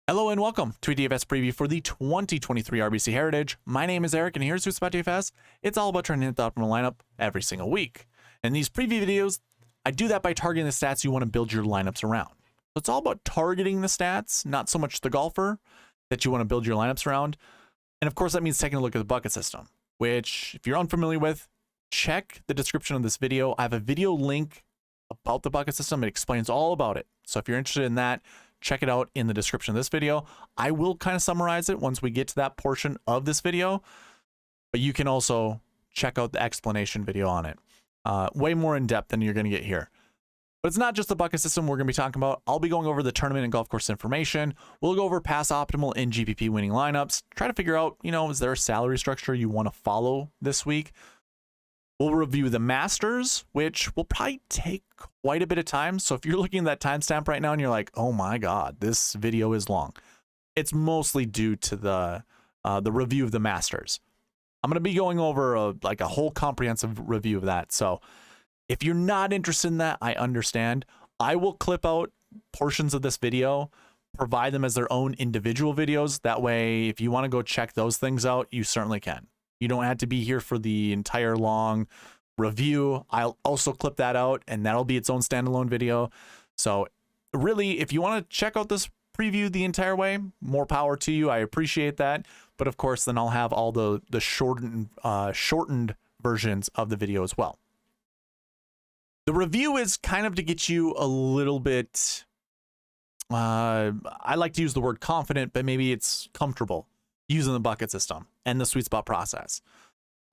Hello and welcome to a DFS preview for the 2023 RBC Heritage. My name is Eric and here's SweetSpotDFS. It's all about trying to hit the optimal lineup every single week. In these preview videos, I do that by targeting the stats you want to build your lineups around. So it's all about targeting the stats, not so much the golfer that you want to build your lineups around. And of course, that means taking a look at the bucket system, which if you're unfamiliar with, check the description of this video. I have a video link about the bucket system. It explains all about it. So if you're interested in that, check it out in the description of this video. I will kind of summarize it once we get to that portion of this video, but you can also check out the explanation video on it. Way more in depth than you're going to get here. But it's not just the bucket system we're going to be talking about. I'll be going over the tournament and golf course information. We'll go over past optimal and GPP winning lineups. Try to figure out, is there a salary structure you want to follow this week? We'll review the Masters, which will probably take quite a bit of time. So if you're looking at that timestamp right now and you're like, oh my God, this video is long, it's mostly due to the review of the Masters. I'm going to be going over a whole comprehensive review of that. So if you're not interested in that, I understand. I will clip out portions of this video, provide them as their own individual videos. That way, if you want to go check those things out, you certainly can. You don't have to be here for the entire long review. I'll also clip that out and that'll be its own standalone video. So really, if you want to check out this preview the entire way, more power to you. I appreciate that. But of course, then I'll have all the shortened versions of the video as well. The review is kind of to get you a little bit, I like to use the word confident, but maybe it's comfortable using the bucket system and the sweet spot process.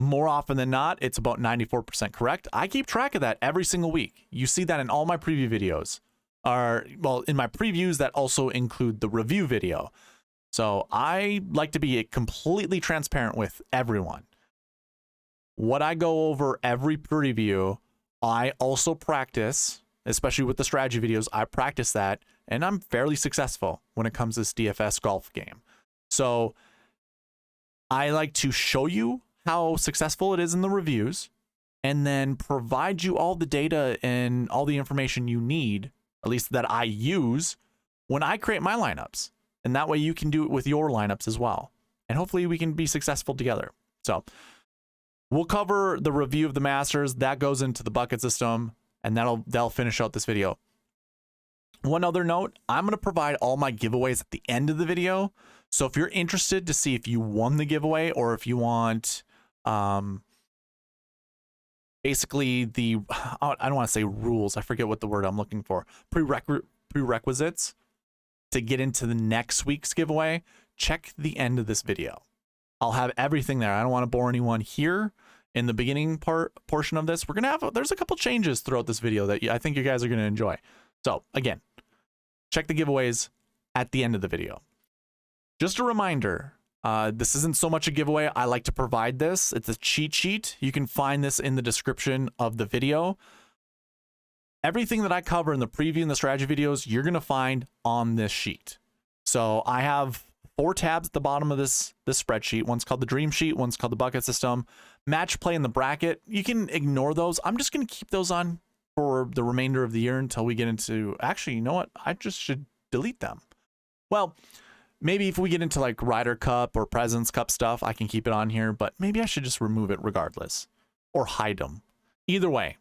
More often than not, it's about 94% correct. I keep track of that every single week. You see that in all my preview videos. In my previews that also include the review video. So I like to be completely transparent with everyone. What I go over every preview, I also practice, especially with the strategy videos. I practice that and I'm fairly successful when it comes to this DFS golf game. So I like to show you how successful it is in the reviews and then provide you all the data and all the information you need, at least that I use when I create my lineups. And that way you can do it with your lineups as well. And hopefully we can be successful together. So we'll cover the review of the Masters. That goes into the bucket system and that'll finish out this video. One other note, I'm going to provide all my giveaways at the end of the video. So if you're interested to see if you won the giveaway or if you want basically I don't want to say rules, I forget what the word I'm looking for, prerequisites to get into the next week's giveaway, check the end of this video. I'll have everything there. I don't want to bore anyone here in the beginning portion of this. There's a couple changes throughout this video that I think you guys are going to enjoy. So again, check the giveaways at the end of the video. Just a reminder, this isn't so much a giveaway. I like to provide this. It's a cheat sheet. You can find this in the description of the video. Everything that I cover in the preview and the strategy videos, you're going to find on this sheet. So I have 4 tabs at the bottom of this spreadsheet. One's called the dream sheet. One's called the bucket system. Match play in the bracket. You can ignore those. I'm just going to keep those on for the remainder of the year until we get into, actually, you know what? I just should delete them. Well, maybe if we get into like Ryder Cup or President's Cup stuff, I can keep it on here, but maybe I should just remove it regardless or hide them. Either way,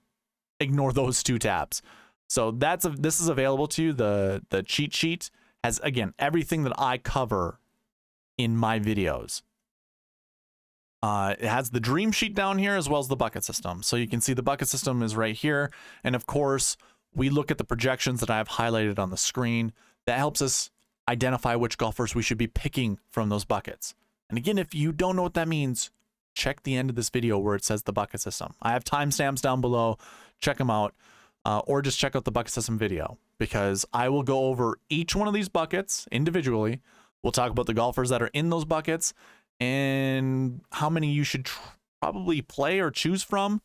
ignore those 2 tabs. So this is available to you. The cheat sheet has, again, everything that I cover in my videos. It has the dream sheet down here as well as the bucket system. So you can see the bucket system is right here. And of course, we look at the projections that I have highlighted on the screen. That helps us identify which golfers we should be picking from those buckets. And again, if you don't know what that means, check the end of this video where it says the bucket system. I have timestamps down below. Check them out. Or just check out the bucket system video because I will go over each one of these buckets individually. We'll talk about the golfers that are in those buckets and how many you should probably play or choose from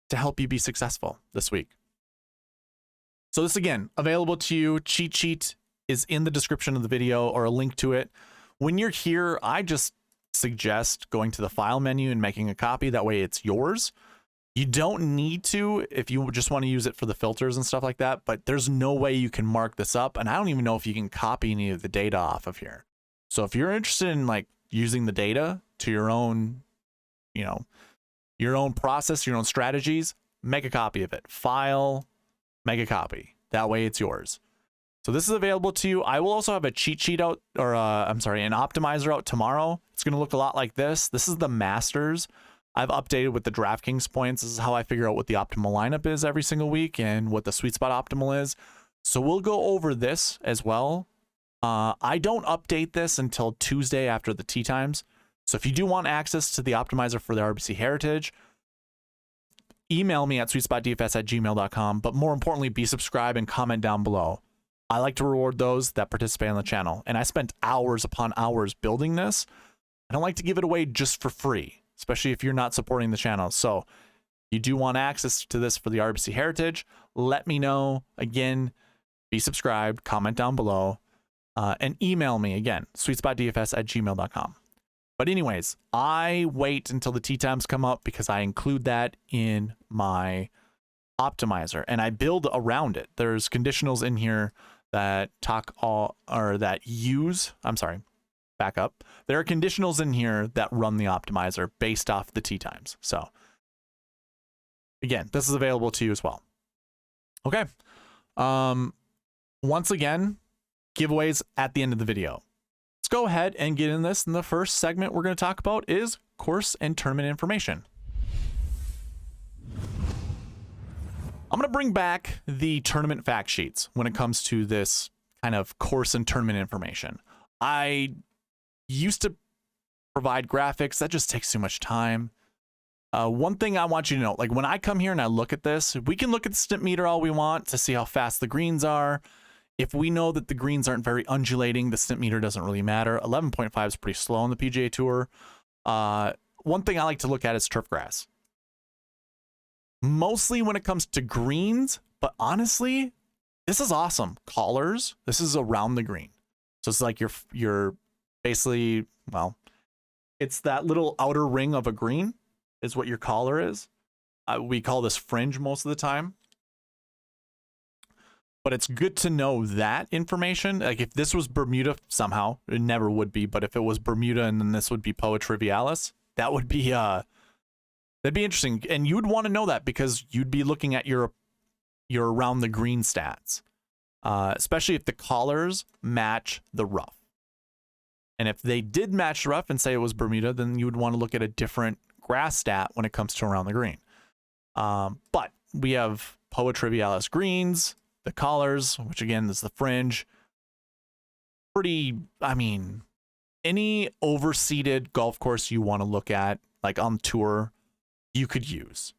to help you be successful this week. So this, again, available to you. Cheat sheet is in the description of the video or a link to it. When you're here, I just suggest going to the file menu and making a copy. That way it's yours. You don't need to if you just want to use it for the filters and stuff like that, but there's no way you can mark this up. And I don't even know if you can copy any of the data off of here. So if you're interested in like using the data to your own, you know, your own process, your own strategies, make a copy of it. File, make a copy. That way it's yours. So this is available to you. I will also have a cheat sheet out, or an optimizer out tomorrow. It's going to look a lot like this. This is the Masters. I've updated with the DraftKings points. This is how I figure out what the optimal lineup is every single week and what the sweet spot optimal is. So we'll go over this as well. I don't update this until Tuesday after the tee times. So if you do want access to the optimizer for the RBC Heritage, email me at sweetspotdfs@gmail.com. But more importantly, be subscribed and comment down below. I like to reward those that participate on the channel. And I spent hours upon hours building this. I don't like to give it away just for free, especially if you're not supporting the channel. So you do want access to this for the RBC Heritage, let me know. Again, be subscribed, comment down below, and email me again, sweetspotdfs@gmail.com. But anyways, I wait until the tee times come up because I include that in my optimizer and I build around it. There's conditionals in here that back up. There are conditionals in here that run the optimizer based off the tee times. So again, this is available to you as well. Okay. Once again, giveaways at the end of the video. Let's go ahead and get in this. And the first segment we're going to talk about is course and tournament information. I'm going to bring back the tournament fact sheets when it comes to this kind of course and tournament information. I used to provide graphics. That just takes too much time. One thing I want you to know, like when I come here and I look at this, we can look at the stimp meter all we want to see how fast the greens are. If we know that the greens aren't very undulating, the stimp meter doesn't really matter. 11.5 is pretty slow on the PGA Tour. One thing I like to look at is turf grass. Mostly when it comes to greens, but honestly, this is awesome. Collars, this is around the green. So it's like you're basically, well, it's that little outer ring of a green is what your collar is. We call this fringe most of the time. But it's good to know that information. Like if this was Bermuda somehow, it never would be, but if it was Bermuda and then this would be Poa Trivialis, that would be that'd be interesting. And you would want to know that because you'd be looking at your around the green stats, especially if the collars match the rough. And if they did match the rough and say it was Bermuda, then you would want to look at a different grass stat when it comes to around the green. But we have Poa Trivialis greens, the collars, which again is the fringe. Pretty, I mean, any overseeded golf course you want to look at, like on tour, you could use.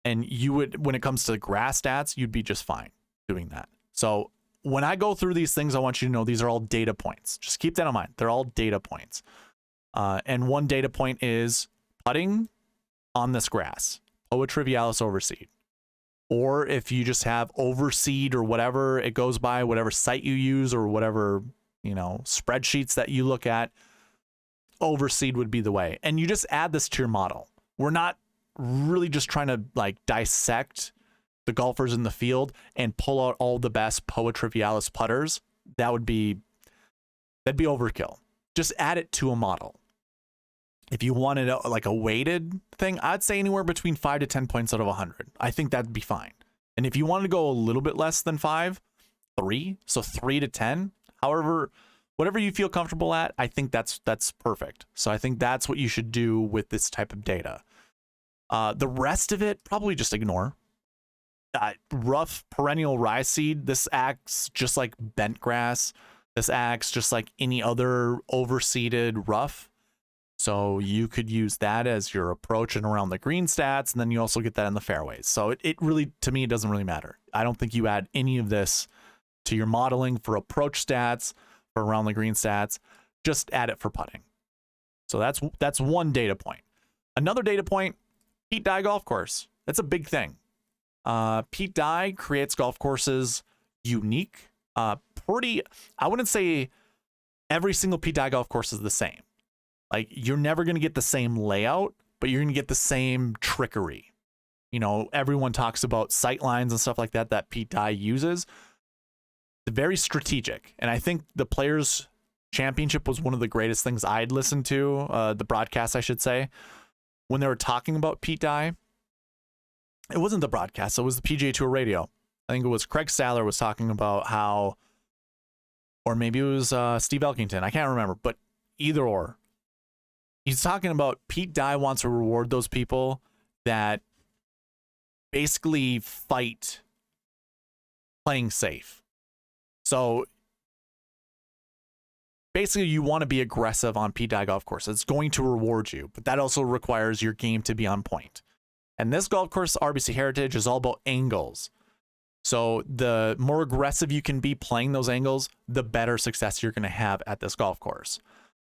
And you would, when it comes to grass stats, you'd be just fine doing that. So when I go through these things, I want you to know these are all data points. Just keep that in mind. They're all data points. And one data point is putting on this grass, Poa Trivialis overseed. Or if you just have overseed or whatever it goes by, whatever site you use or whatever, you know, spreadsheets that you look at, overseed would be the way. And you just add this to your model. We're not really just trying to like dissect the golfers in the field and pull out all the best Poa Trivialis putters. That'd be overkill. Just add it to a model. If you wanted like a weighted thing, I'd say anywhere between 5 to 10 points out of 100. I think that'd be fine. And if you wanted to go a little bit less than 5, 3, so 3 to 10, however, whatever you feel comfortable at, I think that's perfect. So I think that's what you should do with this type of data. The rest of it, probably just ignore. Rough perennial rye seed, this acts just like bent grass. This acts just like any other overseeded rough. So you could use that as your approach and around the green stats, and then you also get that in the fairways. So it really, to me, it doesn't really matter. I don't think you add any of this to your modeling for approach stats, for around the green stats. Just add it for putting. So that's one data point. Another data point, Pete Dye golf course. That's a big thing. Pete Dye creates golf courses unique. I wouldn't say every single Pete Dye golf course is the same. Like, you're never going to get the same layout but you're going to get the same trickery. You know, everyone talks about sight lines and stuff like that that Pete Dye uses. It's very strategic. And I think the Players Championship was one of the greatest things I'd listened to, the broadcast, I should say, when they were talking about Pete Dye. It wasn't the broadcast, it was the PGA Tour radio. I think it was Craig Stadler was talking about how, or maybe it was Steve Elkington, I can't remember, but either or. He's talking about Pete Dye wants to reward those people that basically fight playing safe. So basically you want to be aggressive on Pete Dye golf course. It's going to reward you, but that also requires your game to be on point. And this golf course, RBC Heritage, is all about angles. So the more aggressive you can be playing those angles, the better success you're going to have at this golf course.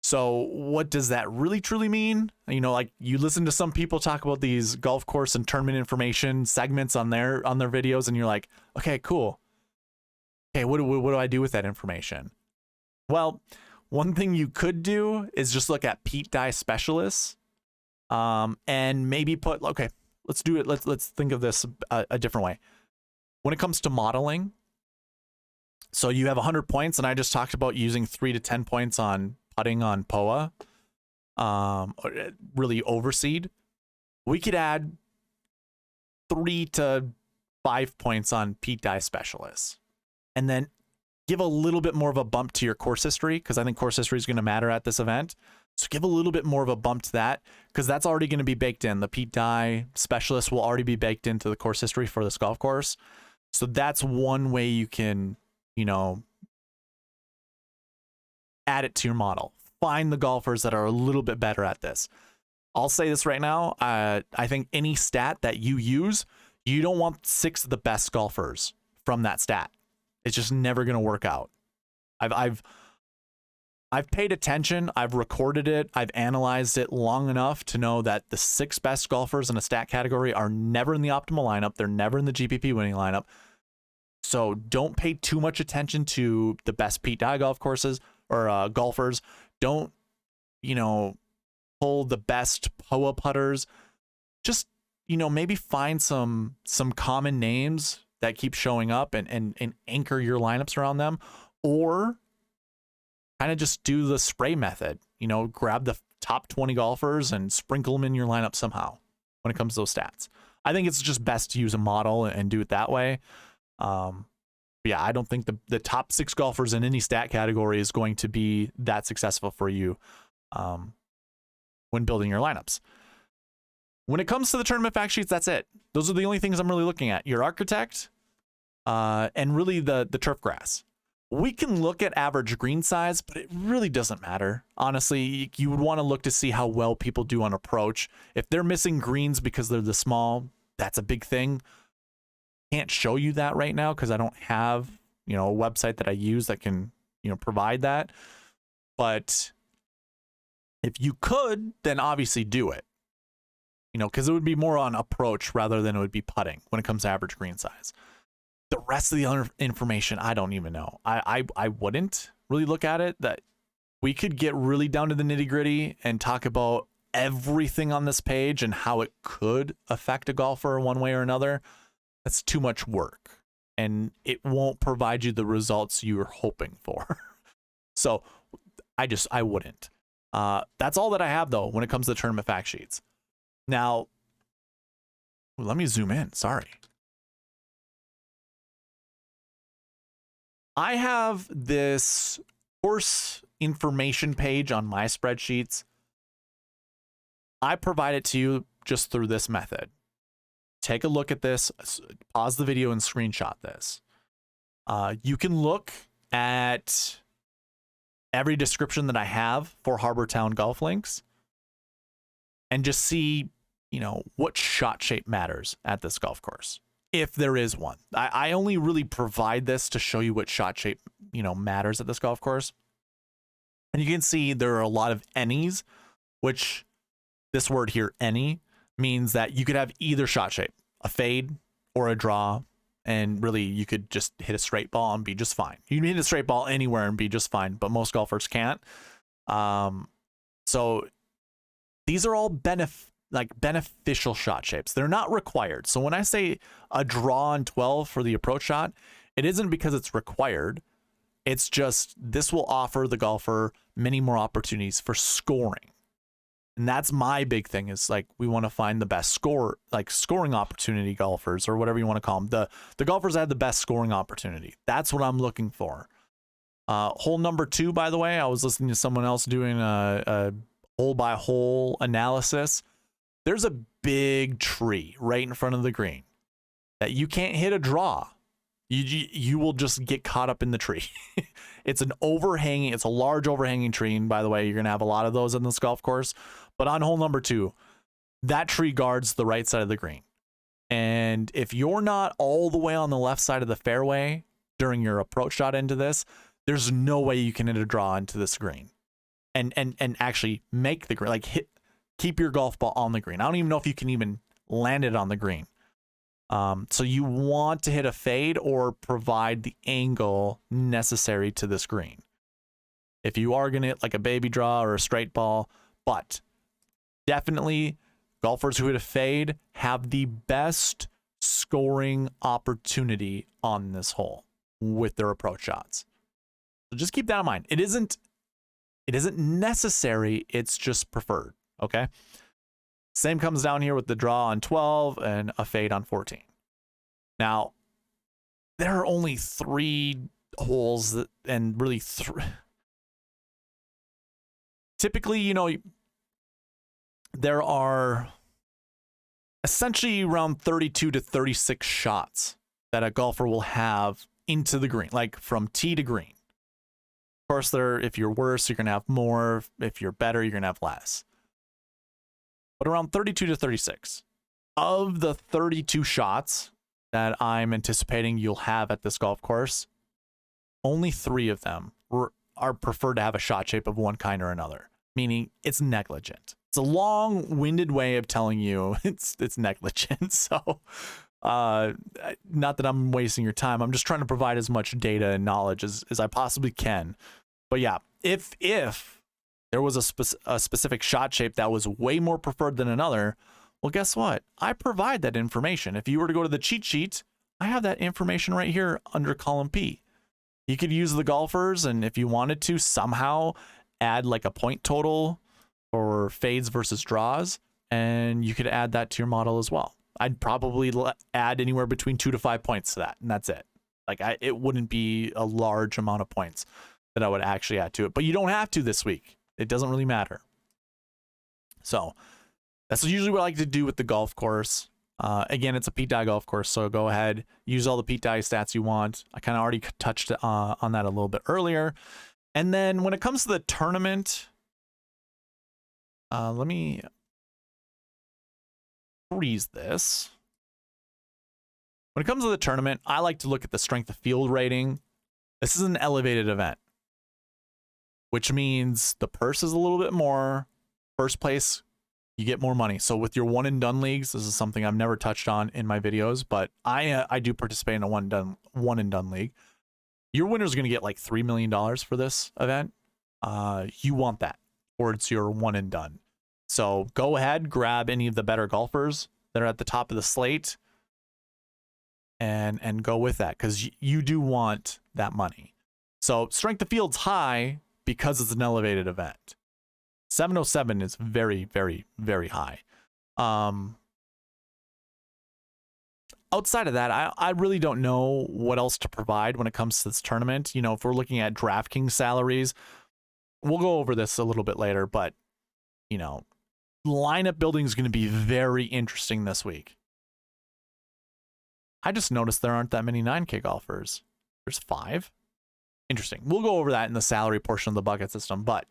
So what does that really truly mean? You know, like you listen to some people talk about these golf course and tournament information segments on their videos, and you're like, okay, cool. Okay, what do I do with that information? Well, one thing you could do is just look at Pete Dye specialists, and maybe put, okay, let's do it. Let's think of this a different way. When it comes to modeling, so you have 100 points, and I just talked about using 3 to 10 points on putting on POA, really overseed. We could add 3 to 5 points on Pete Dye specialists, and then give a little bit more of a bump to your course history, because I think course history is going to matter at this event. So give a little bit more of a bump to that, because that's already going to be baked in. The Pete Dye specialist will already be baked into the course history for this golf course. So that's one way you can, you know, add it to your model. Find the golfers that are a little bit better at this. I'll say this right now. I think any stat that you use, you don't want 6 of the best golfers from that stat. It's just never going to work out. I've paid attention. I've recorded it. I've analyzed it long enough to know that the 6 best golfers in a stat category are never in the optimal lineup. They're never in the GPP winning lineup. So don't pay too much attention to the best Pete Dye golf courses or golfers. Don't, you know, pull the best POA putters. Just, you know, maybe find some common names that keep showing up and anchor your lineups around them, or kind of just do the spray method, you know, grab the top 20 golfers and sprinkle them in your lineup somehow when it comes to those stats. I think it's just best to use a model and do it that way. Yeah, I don't think the top 6 golfers in any stat category is going to be that successful for you when building your lineups. When it comes to the tournament fact sheets, that's it. Those are the only things I'm really looking at. Your architect and really the turf grass. We can look at average green size, but it really doesn't matter. Honestly, you would want to look to see how well people do on approach. If they're missing greens because they're the small, that's a big thing. Can't show you that right now because I don't have, you know, a website that I use that can, you know, provide that. But if you could, then obviously do it. You know, because it would be more on approach rather than it would be putting when it comes to average green size. The rest of the other information, I don't even know. I wouldn't really look at it. That we could get really down to the nitty gritty and talk about everything on this page and how it could affect a golfer one way or another. That's too much work, and it won't provide you the results you were hoping for. So I wouldn't. That's all that I have though when it comes to the tournament fact sheets. Now, let me zoom in. Sorry. I have this course information page on my spreadsheets. I provide it to you just through this method. Take a look at this, pause the video and screenshot this. You can look at every description that I have for Harbor Town Golf Links and just see, you know, what shot shape matters at this golf course, if there is one. I only really provide this to show you what shot shape, you know, matters at this golf course. And you can see there are a lot of any's, which this word here, any, means that you could have either shot shape, a fade or a draw, and really you could just hit a straight ball and be just fine. You can hit a straight ball anywhere and be just fine, but most golfers can't. So these are all like beneficial shot shapes. They're not required. So when I say a draw on 12 for the approach shot, it isn't because it's required. It's just this will offer the golfer many more opportunities for scoring. And that's my big thing, is like we want to find the best scoring opportunity golfers, or whatever you want to call them. The golfers that have the best scoring opportunity. That's what I'm looking for. Hole number 2, by the way, I was listening to someone else doing a hole by hole analysis. There's a big tree right in front of the green that you can't hit a draw. You will just get caught up in the tree. It's a large overhanging tree. And by the way, you're going to have a lot of those in this golf course. But on hole number 2, that tree guards the right side of the green. And if you're not all the way on the left side of the fairway during your approach shot into this, there's no way you can hit a draw into this green and actually make the green, like keep your golf ball on the green. I don't even know if you can even land it on the green. So you want to hit a fade or provide the angle necessary to this green. If you are going to hit like a baby draw or a straight ball, but definitely golfers who hit a fade have the best scoring opportunity on this hole with their approach shots. So just keep that in mind. It isn't necessary, it's just preferred. Okay. Same comes down here with the draw on 12 and a fade on 14. Now, there are only 3 holes and really 3. Typically, there are essentially around 32 to 36 shots that a golfer will have into the green, like from tee to green. Of course, if you're worse, you're going to have more. If you're better, you're going to have less. But around 32 to 36. Of the 32 shots that I'm anticipating you'll have at this golf course, only 3 of them are preferred to have a shot shape of one kind or another, meaning it's negligent. It's a long-winded way of telling you it's negligent. So not that I'm wasting your time. I'm just trying to provide as much data and knowledge as I possibly can. But yeah, if there was a specific shot shape that was way more preferred than another, well, guess what? I provide that information. If you were to go to the cheat sheet, I have that information right here under column P. You could use the golfers, and if you wanted to somehow add like a point total for fades versus draws, and you could add that to your model as well. I'd probably add anywhere between 2 to 5 points to that, and that's it. Like it wouldn't be a large amount of points that I would actually add to it, but you don't have to this week. It doesn't really matter. So that's usually what I like to do with the golf course. Again, it's a Pete Dye golf course, so go ahead, use all the Pete Dye stats you want. I kind of already touched on that a little bit earlier. And then when it comes to the tournament, let me freeze this. When it comes to the tournament, I like to look at the strength of field rating. This is an elevated event, which means the purse is a little bit more. First place, you get more money. So with your one and done leagues, this is something I've never touched on in my videos, but I do participate in a one and done league. Your winner's going to get like $3 million for this event. You want that towards your one and done. So go ahead, grab any of the better golfers that are at the top of the slate and go with that, because you do want that money. So strength of field's high because it's an elevated event. 707 is very, very, very high. Outside of that, I really don't know what else to provide when it comes to this tournament. If we're looking at DraftKings salaries, we'll go over this a little bit later, but lineup building is going to be very interesting this week. I just noticed there aren't that many 9K golfers. There's 5. Interesting. We'll go over that in the salary portion of the bucket system, but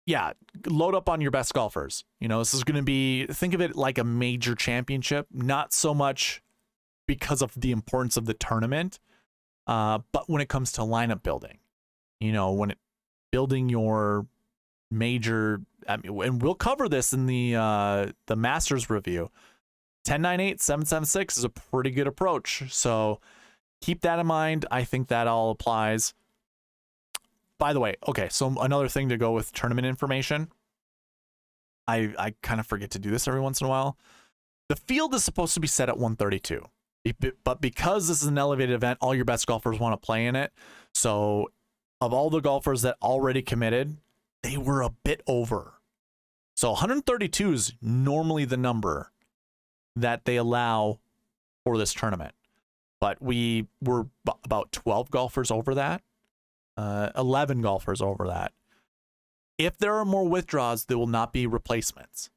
yeah, load up on your best golfers. This is going to be, think of it like a major championship, not so much because of the importance of the tournament, but when it comes to lineup building, building your major, and we'll cover this in the Masters review. 10-9-8, 7-7-6 is a pretty good approach. So keep that in mind. I think that all applies. By the way, okay, so another thing to go with tournament information. I kind of forget to do this every once in a while. The field is supposed to be set at 132, but because this is an elevated event, all your best golfers want to play in it. So of all the golfers that already committed, they were a bit over. So 132 is normally the number that they allow for this tournament. But we were about 12 golfers over that, 11 golfers over that. If there are more withdraws, there will not be replacements.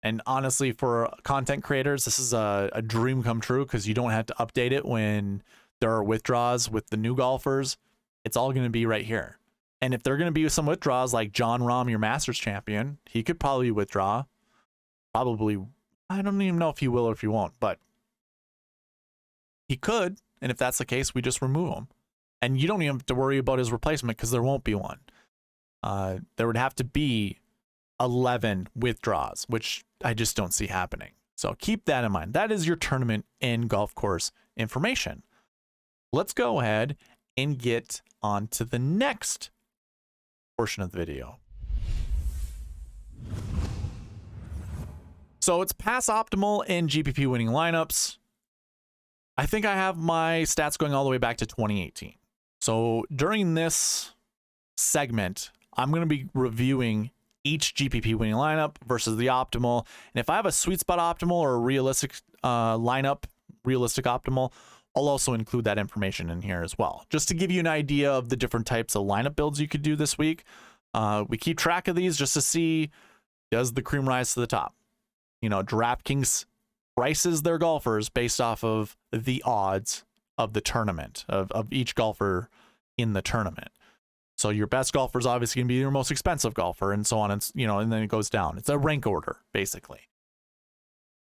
And honestly, for content creators, this is a dream come true because you don't have to update it when there are withdraws with the new golfers. It's all going to be right here. And if there are going to be some withdraws like John Rahm, your Masters champion, he could probably withdraw. Probably, I don't even know if he will or if he won't, but he could. And if that's the case, we just remove him. And you don't even have to worry about his replacement because there won't be one. There would have to be 11 withdraws, which I just don't see happening. So keep that in mind. That is your tournament and golf course information. Let's go ahead and get on to the next portion of the video. So it's pass optimal and GPP winning lineups. I think I have my stats going all the way back to 2018. So during this segment, I'm going to be reviewing each GPP winning lineup versus the optimal. And if I have a sweet spot optimal or a realistic lineup, realistic optimal, I'll also include that information in here as well, just to give you an idea of the different types of lineup builds you could do this week. We keep track of these just to see, does the cream rise to the top? You know, DraftKings prices their golfers based off of the odds of the tournament, of each golfer in the tournament. So your best golfer is obviously going to be your most expensive golfer, and so on, and and then it goes down. It's a rank order, basically.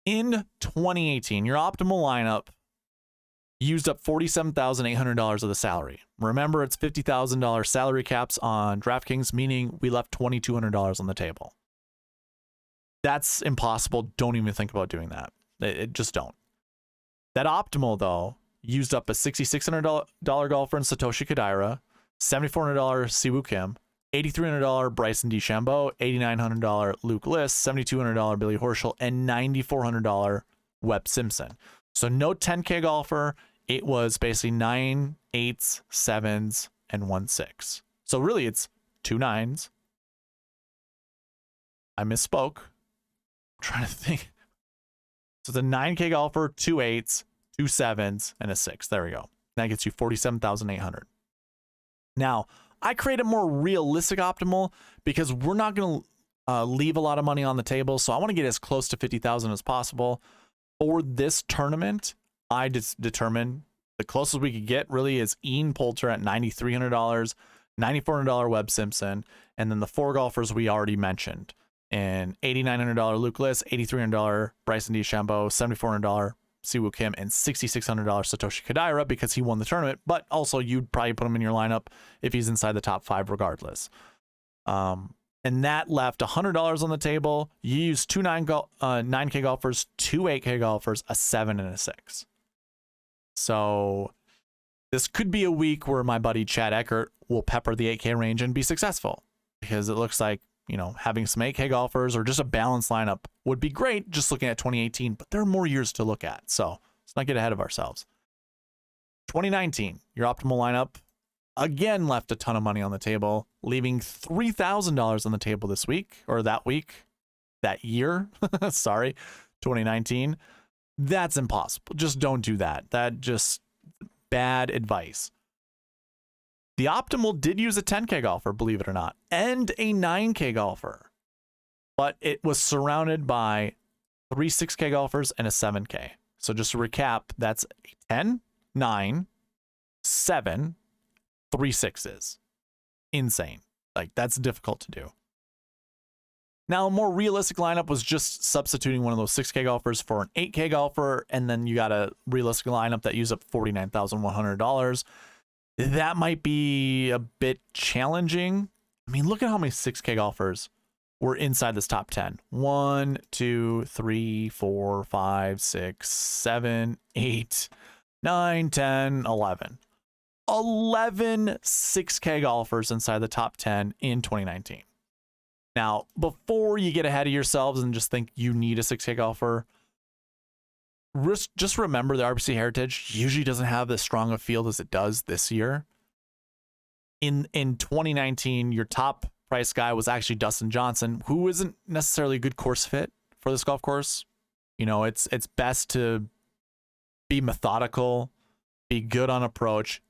In 2018, your optimal lineup used up $47,800 of the salary. Remember, it's $50,000 salary caps on DraftKings, meaning we left $2,200 on the table. That's impossible. Don't even think about doing that. Just don't. That optimal, though, used up a $6,600 golfer in Satoshi Kodaira, $7,400 Siwoo Kim, $8,300 Bryson DeChambeau, $8,900 Luke List, $7,200 Billy Horschel, and $9,400 Webb Simpson. So no 10K golfer. It was basically 9 8s, 7s, and 1 6. So really, it's 2 9s. I misspoke. I'm trying to think. So it's a 9K golfer, 2 8s, 2 7s, and a 6. There we go. That gets you $47,800. Now, I create a more realistic optimal because we're not going to leave a lot of money on the table. So I want to get as close to 50,000 as possible. For this tournament, I just determined the closest we could get really is Ian Poulter at $9,300, $9,400 Webb Simpson, and then the 4 golfers we already mentioned. And $8,900 Luke List, $8,300 Bryson DeChambeau, $7,400 Siwoo Kim, and $6,600 Satoshi Kodaira because he won the tournament. But also, you'd probably put him in your lineup if he's inside the top 5 regardless. And that left $100 on the table. You used 2 9K golfers, 2 8K golfers, a 7, and a 6. So this could be a week where my buddy Chad Eckert will pepper the 8K range and be successful, because it looks like, having some 8K golfers or just a balanced lineup would be great just looking at 2018, but there are more years to look at. So let's not get ahead of ourselves. 2019, your optimal lineup again left a ton of money on the table, leaving $3,000 on the table this week, or that year. Sorry, 2019. That's impossible. Just don't do that. That just bad advice. The optimal did use a 10K golfer, believe it or not, and a 9K golfer, but it was surrounded by 3 6K golfers and a 7K. So just to recap, that's 10, 9, 7, 3 6s. Insane. Like, that's difficult to do. Now, a more realistic lineup was just substituting one of those 6K golfers for an 8K golfer, and then you got a realistic lineup that used up $49,100. That might be a bit challenging. I mean, look at how many 6K golfers were inside this top 10. 1, 2, 3, 4, 5, 6, 7, 8, 9, 10, 11. 11 6K golfers inside the top 10 in 2019. Now, before you get ahead of yourselves and just think you need a 6K golfer, just remember the RBC Heritage usually doesn't have as strong a field as it does this year. In 2019, your top price guy was actually Dustin Johnson, who isn't necessarily a good course fit for this golf course. You know, it's best to be methodical, be good on approach.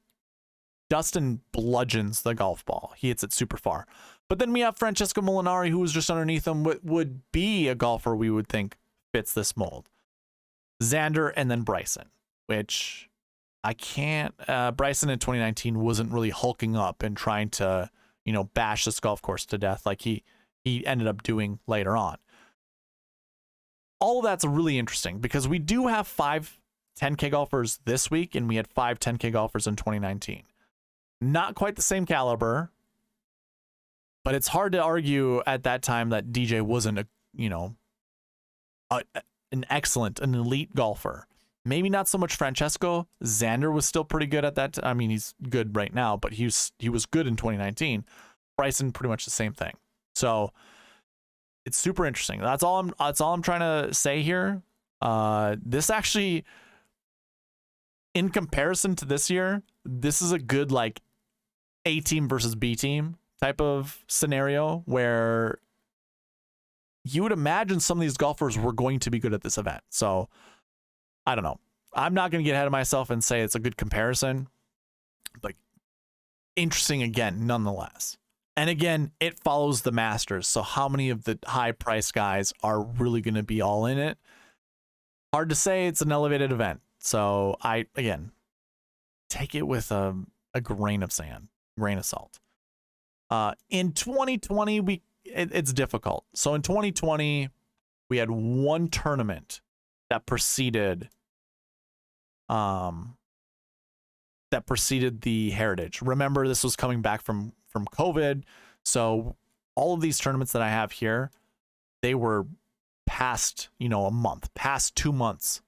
Dustin bludgeons the golf ball. He hits it super far. But then we have Francesco Molinari, who was just underneath him, would be a golfer we would think fits this mold. Xander and then Bryson, which I can't. Bryson in 2019 wasn't really hulking up and trying to, you know, bash this golf course to death like he ended up doing later on. All of that's really interesting because we do have 5 10K golfers this week, and we had 5 10K golfers in 2019. Not quite the same caliber, but it's hard to argue at that time that DJ wasn't an elite golfer. Maybe not so much Francesco. Xander was still pretty good at that. I mean, he's good right now, but he was good in 2019. Bryson, pretty much the same thing. So it's super interesting. That's all I'm trying to say here. This actually, in comparison to this year, this is a good like A team versus B team type of scenario where you would imagine some of these golfers were going to be good at this event. So I don't know. I'm not going to get ahead of myself and say it's a good comparison, but interesting again, nonetheless. And again, it follows the Masters. So how many of the high price guys are really going to be all in it? Hard to say. It's an elevated event. So again, take it with a grain of salt. In 2020, it's difficult. So in 2020, we had one tournament that preceded the Heritage. Remember, this was coming back from COVID. So all of these tournaments that I have here, they were past, a month, past 2 months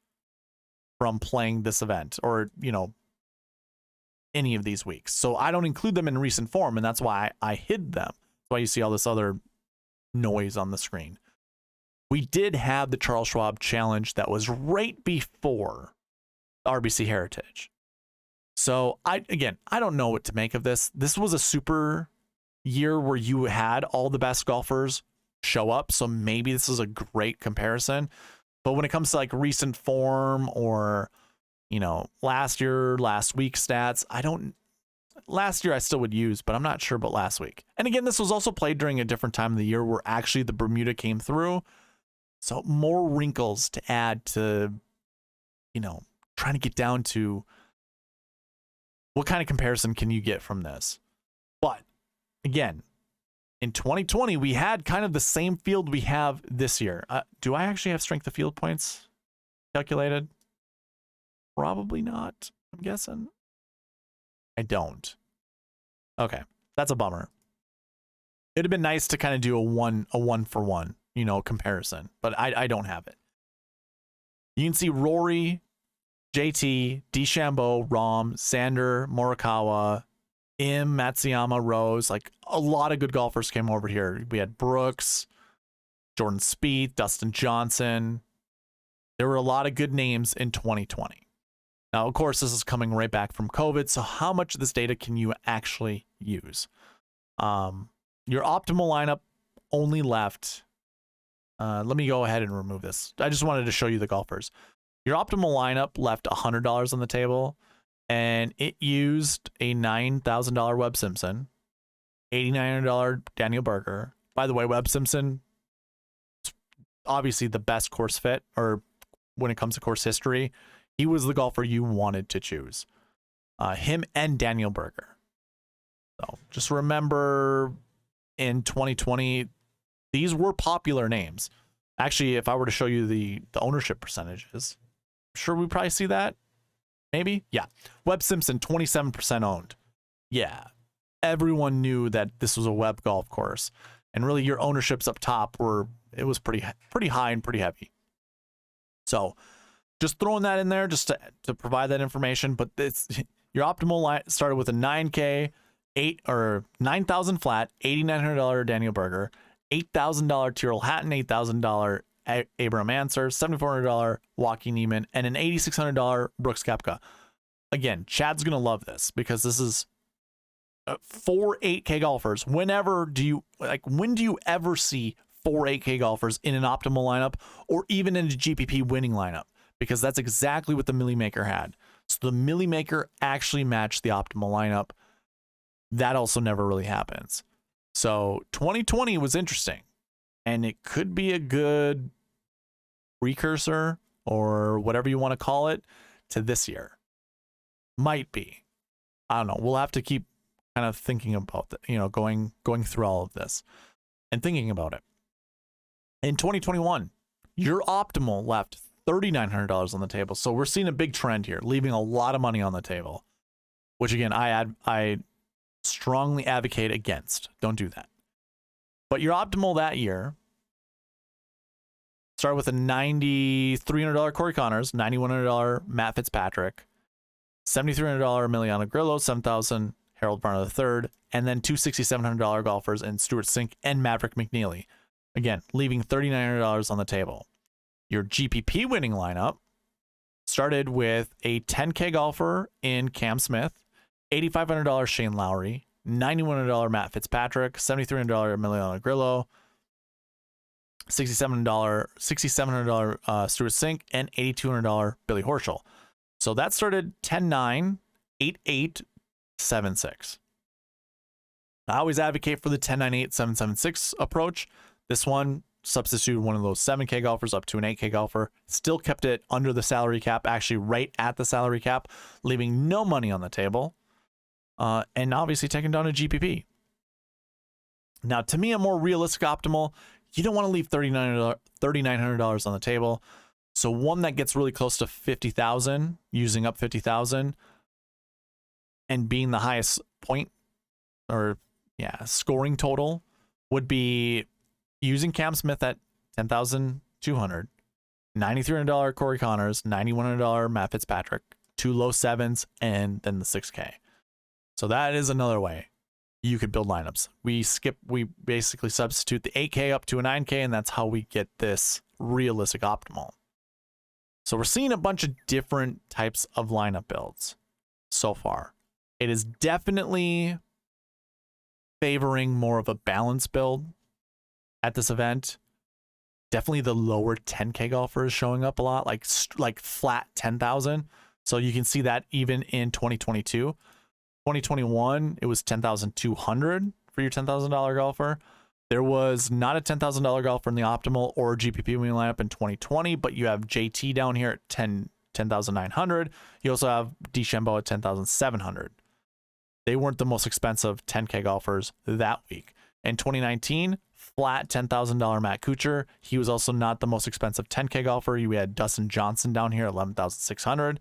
from playing this event or, any of these weeks. So I don't include them in recent form, and that's why I hid them. That's why you see all this other noise on the screen. We did have the Charles Schwab Challenge that was right before RBC Heritage. So I don't know what to make of this. This was a super year where you had all the best golfers show up. So maybe this is a great comparison. But when it comes to like recent form or, last week stats, last year I still would use, but I'm not sure about last week. And again, this was also played during a different time of the year where actually the Bermuda came through. So more wrinkles to add to, trying to get down to what kind of comparison can you get from this. But again, in 2020, we had kind of the same field we have this year. Do I actually have strength of field points calculated? Probably not, I'm guessing. I don't. Okay, that's a bummer. It'd have been nice to kind of do a one for one, comparison, but I don't have it. You can see Rory, JT, DeChambeau, Rahm, Xander, Morikawa, Matsuyama, Rose, like a lot of good golfers came over here. We had Brooks, Jordan Spieth, Dustin Johnson. There were a lot of good names in 2020. Now, of course, this is coming right back from COVID. So how much of this data can you actually use? Your optimal lineup only left. Let me go ahead and remove this. I just wanted to show you the golfers. Your optimal lineup left $100 on the table, and it used a $9,000 Webb Simpson, $8,900 Daniel Berger. By the way, Webb Simpson, obviously the best course fit, or when it comes to course history, he was the golfer you wanted to choose. Him and Daniel Berger. So just remember, in 2020, these were popular names. Actually, if I were to show you the ownership percentages, I'm sure we probably see that. Maybe? Yeah. Webb Simpson, 27% owned. Yeah. Everyone knew that this was a Webb golf course. And really your ownerships up top it was pretty high and pretty heavy. So just throwing that in there just to provide that information. But your optimal line started with a 9K, 9,000 flat, $8,900 Daniel Berger, $8,000 Tyrrell Hatton, $8,000 Abraham Ancer, $7,400 Joaquin Niemann, and an $8,600 Brooks Koepka. Again, Chad's going to love this because this is 4 8K golfers. When do you ever see 4 8K golfers in an optimal lineup or even in a GPP winning lineup? Because that's exactly what the Millie Maker had. So the Millie Maker actually matched the optimal lineup. That also never really happens. So 2020 was interesting, and it could be a good precursor or whatever you want to call it to this year. Might be. I don't know. We'll have to keep kind of thinking about that, going through all of this and thinking about it. In 2021, your optimal left $3,900 on the table. So we're seeing a big trend here, leaving a lot of money on the table, which again, I strongly advocate against. Don't do that. But your optimal that year started with a $9,300 Corey Connors, $9,100 Matt Fitzpatrick, $7,300 Emiliano Grillo, $7,000 Harold Varner III, and then two $6,700 golfers in Stuart Sink and Maverick McNeely. Again, leaving $3,900 on the table. Your GPP winning lineup started with a 10K golfer in Cam Smith, $8,500 Shane Lowry, $9,100 Matt Fitzpatrick, $7,300 Emiliano Grillo, $6,700 Stuart Sink, and $8,200 Billy Horschel. So that started 10-9, 8-8, 7-6. I always advocate for the 10-9-8, 7-7-6 approach. This one substituted one of those 7K golfers up to an 8K golfer, still kept it under the salary cap, actually right at the salary cap, leaving no money on the table, and obviously taking down a Now, to me, a more realistic optimal, you don't want to leave $3,900 on the table. So one that gets really close to 50,000, using up 50,000, and being the highest scoring total would be using Cam Smith at 10,200, $9,300 Corey Connors, $9,100 Matt Fitzpatrick, two low sevens, and then the 6K. So that is another way you could build lineups. We basically substitute the 8K up to a 9K, and that's how we get this realistic optimal. So we're seeing a bunch of different types of lineup builds so far. It is definitely favoring more of a balanced build at this event. Definitely the lower 10K golfers showing up a lot, like flat 10,000. So you can see that even in 2022. 2021, it was 10,200 for your $10,000 golfer. There was not a $10,000 golfer in the optimal or GPP winning lineup in 2020, but you have JT down here at 10,900. You also have DeChambeau at 10,700. They weren't the most expensive 10K golfers that week. In 2019, flat $10,000 Matt Kuchar. He was also not the most expensive 10K golfer. You had Dustin Johnson down here at 11,600.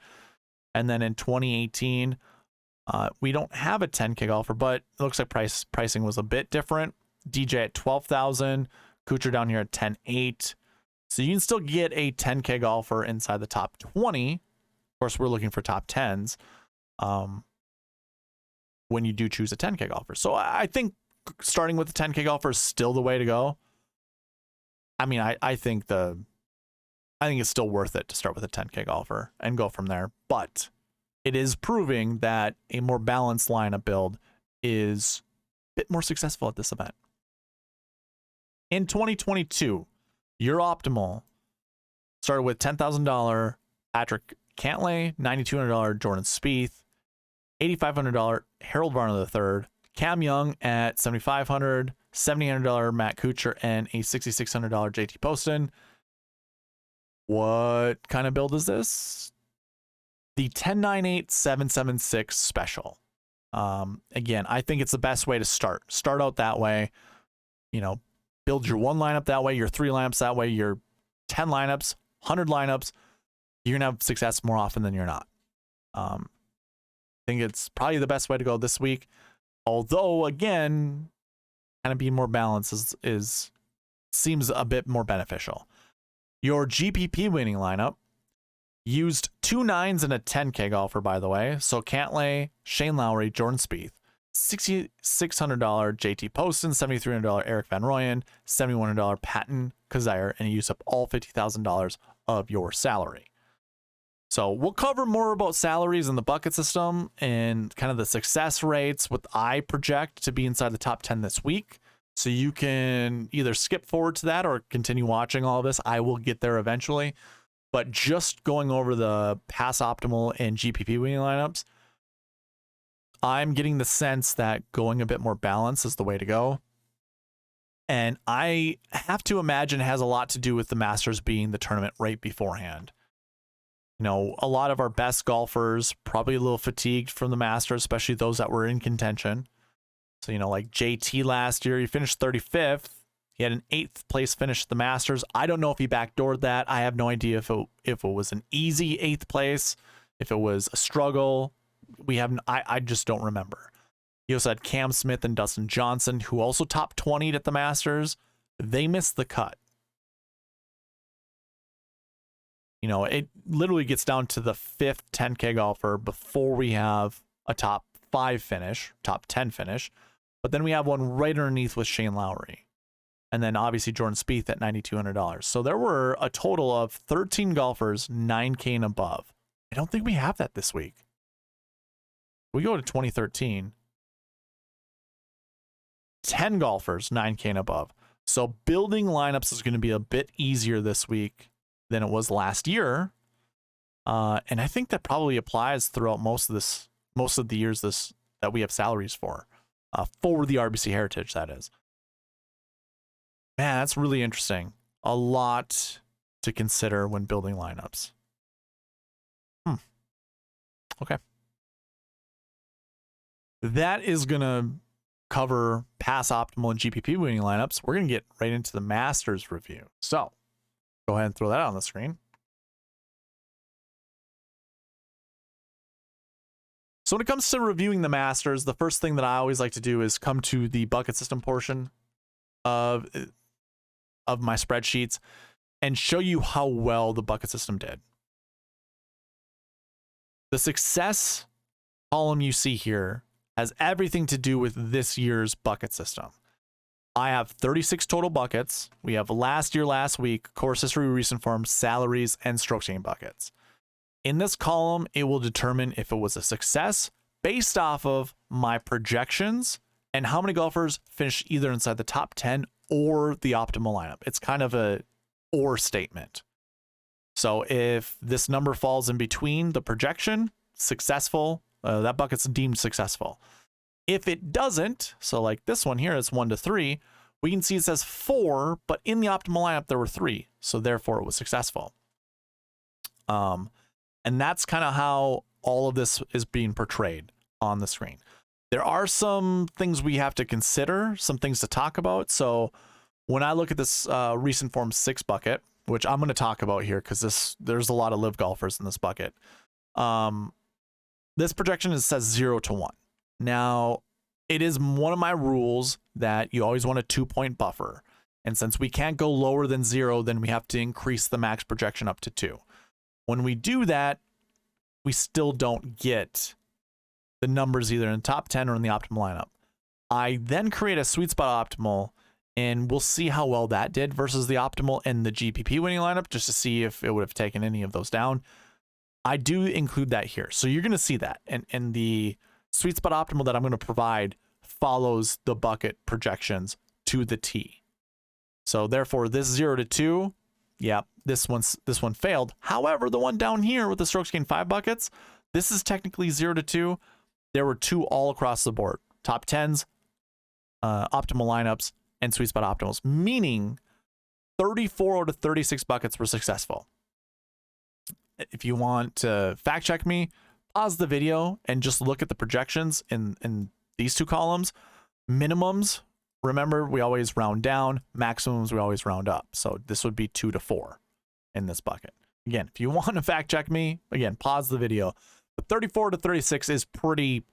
And then in 2018, we don't have a 10K golfer, but it looks like pricing was a bit different. DJ at 12,000, Kuchar down here at 10.8. So you can still get a 10K golfer inside the top 20. Of course, we're looking for top 10s when you do choose a 10K golfer. So I think starting with the 10K golfer is still the way to go. I mean, I think it's still worth it to start with a 10K golfer and go from there. But it is proving that a more balanced lineup build is a bit more successful at this event. In 2022, your optimal started with $10,000 Patrick Cantlay, $9,200 Jordan Spieth, $8,500 Harold Varner III, Cam Young at $7,500, $7,800 Matt Kuchar, and a $6,600 JT Poston. What kind of build is this? The 10-9-8-7-7-6 special. Again, I think it's the best way to start. Start out that way. Build your one lineup that way, your three lineups that way, your 10 lineups, 100 lineups. You're going to have success more often than you're not. I think it's probably the best way to go this week. Although, again, kind of being more balanced seems a bit more beneficial. Your GPP winning lineup used two 9s and a 10K golfer, by the way. So Cantlay, Shane Lowry, Jordan Spieth. $6,600 JT Poston, $7,300 Eric Van Rooyen, $7,100 Patton Kazire, and you use up all $50,000 of your salary. So we'll cover more about salaries in the bucket system and kind of the success rates, what I project to be inside the top 10 this week. So you can either skip forward to that or continue watching all of this. I will get there eventually. But just going over the pass optimal and GPP winning lineups, I'm getting the sense that going a bit more balanced is the way to go. And I have to imagine it has a lot to do with the Masters being the tournament right beforehand. You know, a lot of our best golfers probably a little fatigued from the Masters, especially those that were in contention. So, you know, like JT last year, he finished 35th. He had an 8th place finish at the Masters. I don't know if he backdoored that. I have no idea if it was an easy 8th place, if it was a struggle. I just don't remember. He also had Cam Smith and Dustin Johnson, who also top 20'd at the Masters. They missed the cut. You know, it literally gets down to the 5th 10K golfer before we have a top 5 finish, top 10 finish. But then we have one right underneath with Shane Lowry. And then obviously Jordan Spieth at $9,200. So there were a total of 13 golfers 9K and above. I don't think we have that this week. We go to 2013. 10 golfers 9K and above. So building lineups is going to be a bit easier this week than it was last year. And I think that probably applies throughout most of the years that we have salaries for the RBC Heritage, that is. Man, that's really interesting. A lot to consider when building lineups. Okay. That is going to cover pass optimal and GPP winning lineups. We're going to get right into the Masters review. So go ahead and throw that on the screen. So when it comes to reviewing the Masters, the first thing that I always like to do is come to the bucket system portion of my spreadsheets and show you how well the bucket system did. The success column you see here has everything to do with this year's bucket system. I have 36 total buckets. We have last year, last week, course history, recent form, salaries, and strokes gained buckets. In this column, it will determine if it was a success based off of my projections and how many golfers finished either inside the top 10 or the optimal lineup. It's kind of a or statement. So if this number falls in between the projection, successful, that bucket's deemed successful. If it doesn't, so like this one here, it's 1 to 3, we can see it says 4, but in the optimal lineup, there were 3. So therefore it was successful. And that's kind of how all of this is being portrayed on the screen. There are some things we have to consider, some things to talk about. So when I look at this recent form 6 bucket, which I'm going to talk about here because there's a lot of live golfers in this bucket. This projection says 0 to 1. Now, it is one of my rules that you always want a 2-point buffer. And since we can't go lower than 0, then we have to increase the max projection up to 2. When we do that, we still don't get the numbers either in the top 10 or in the optimal lineup. I then create a sweet spot optimal, and we'll see how well that did versus the optimal and the GPP winning lineup just to see if it would have taken any of those down. I do include that here. So you're going to see that. And the sweet spot optimal that I'm going to provide follows the bucket projections to the T. So therefore, this 0 to 2, yeah, this one failed. However, the one down here with the strokes gained 5 buckets, this is technically 0 to 2. There were 2 all across the board. Top 10s, optimal lineups, and sweet spot optimals, meaning 34 out of 36 buckets were successful. If you want to fact check me, pause the video and just look at the projections in these 2 columns. Minimums, remember, we always round down. Maximums, we always round up. So this would be 2 to 4 in this bucket. Again, if you want to fact check me, again, pause the video. But 34 to 36 is pretty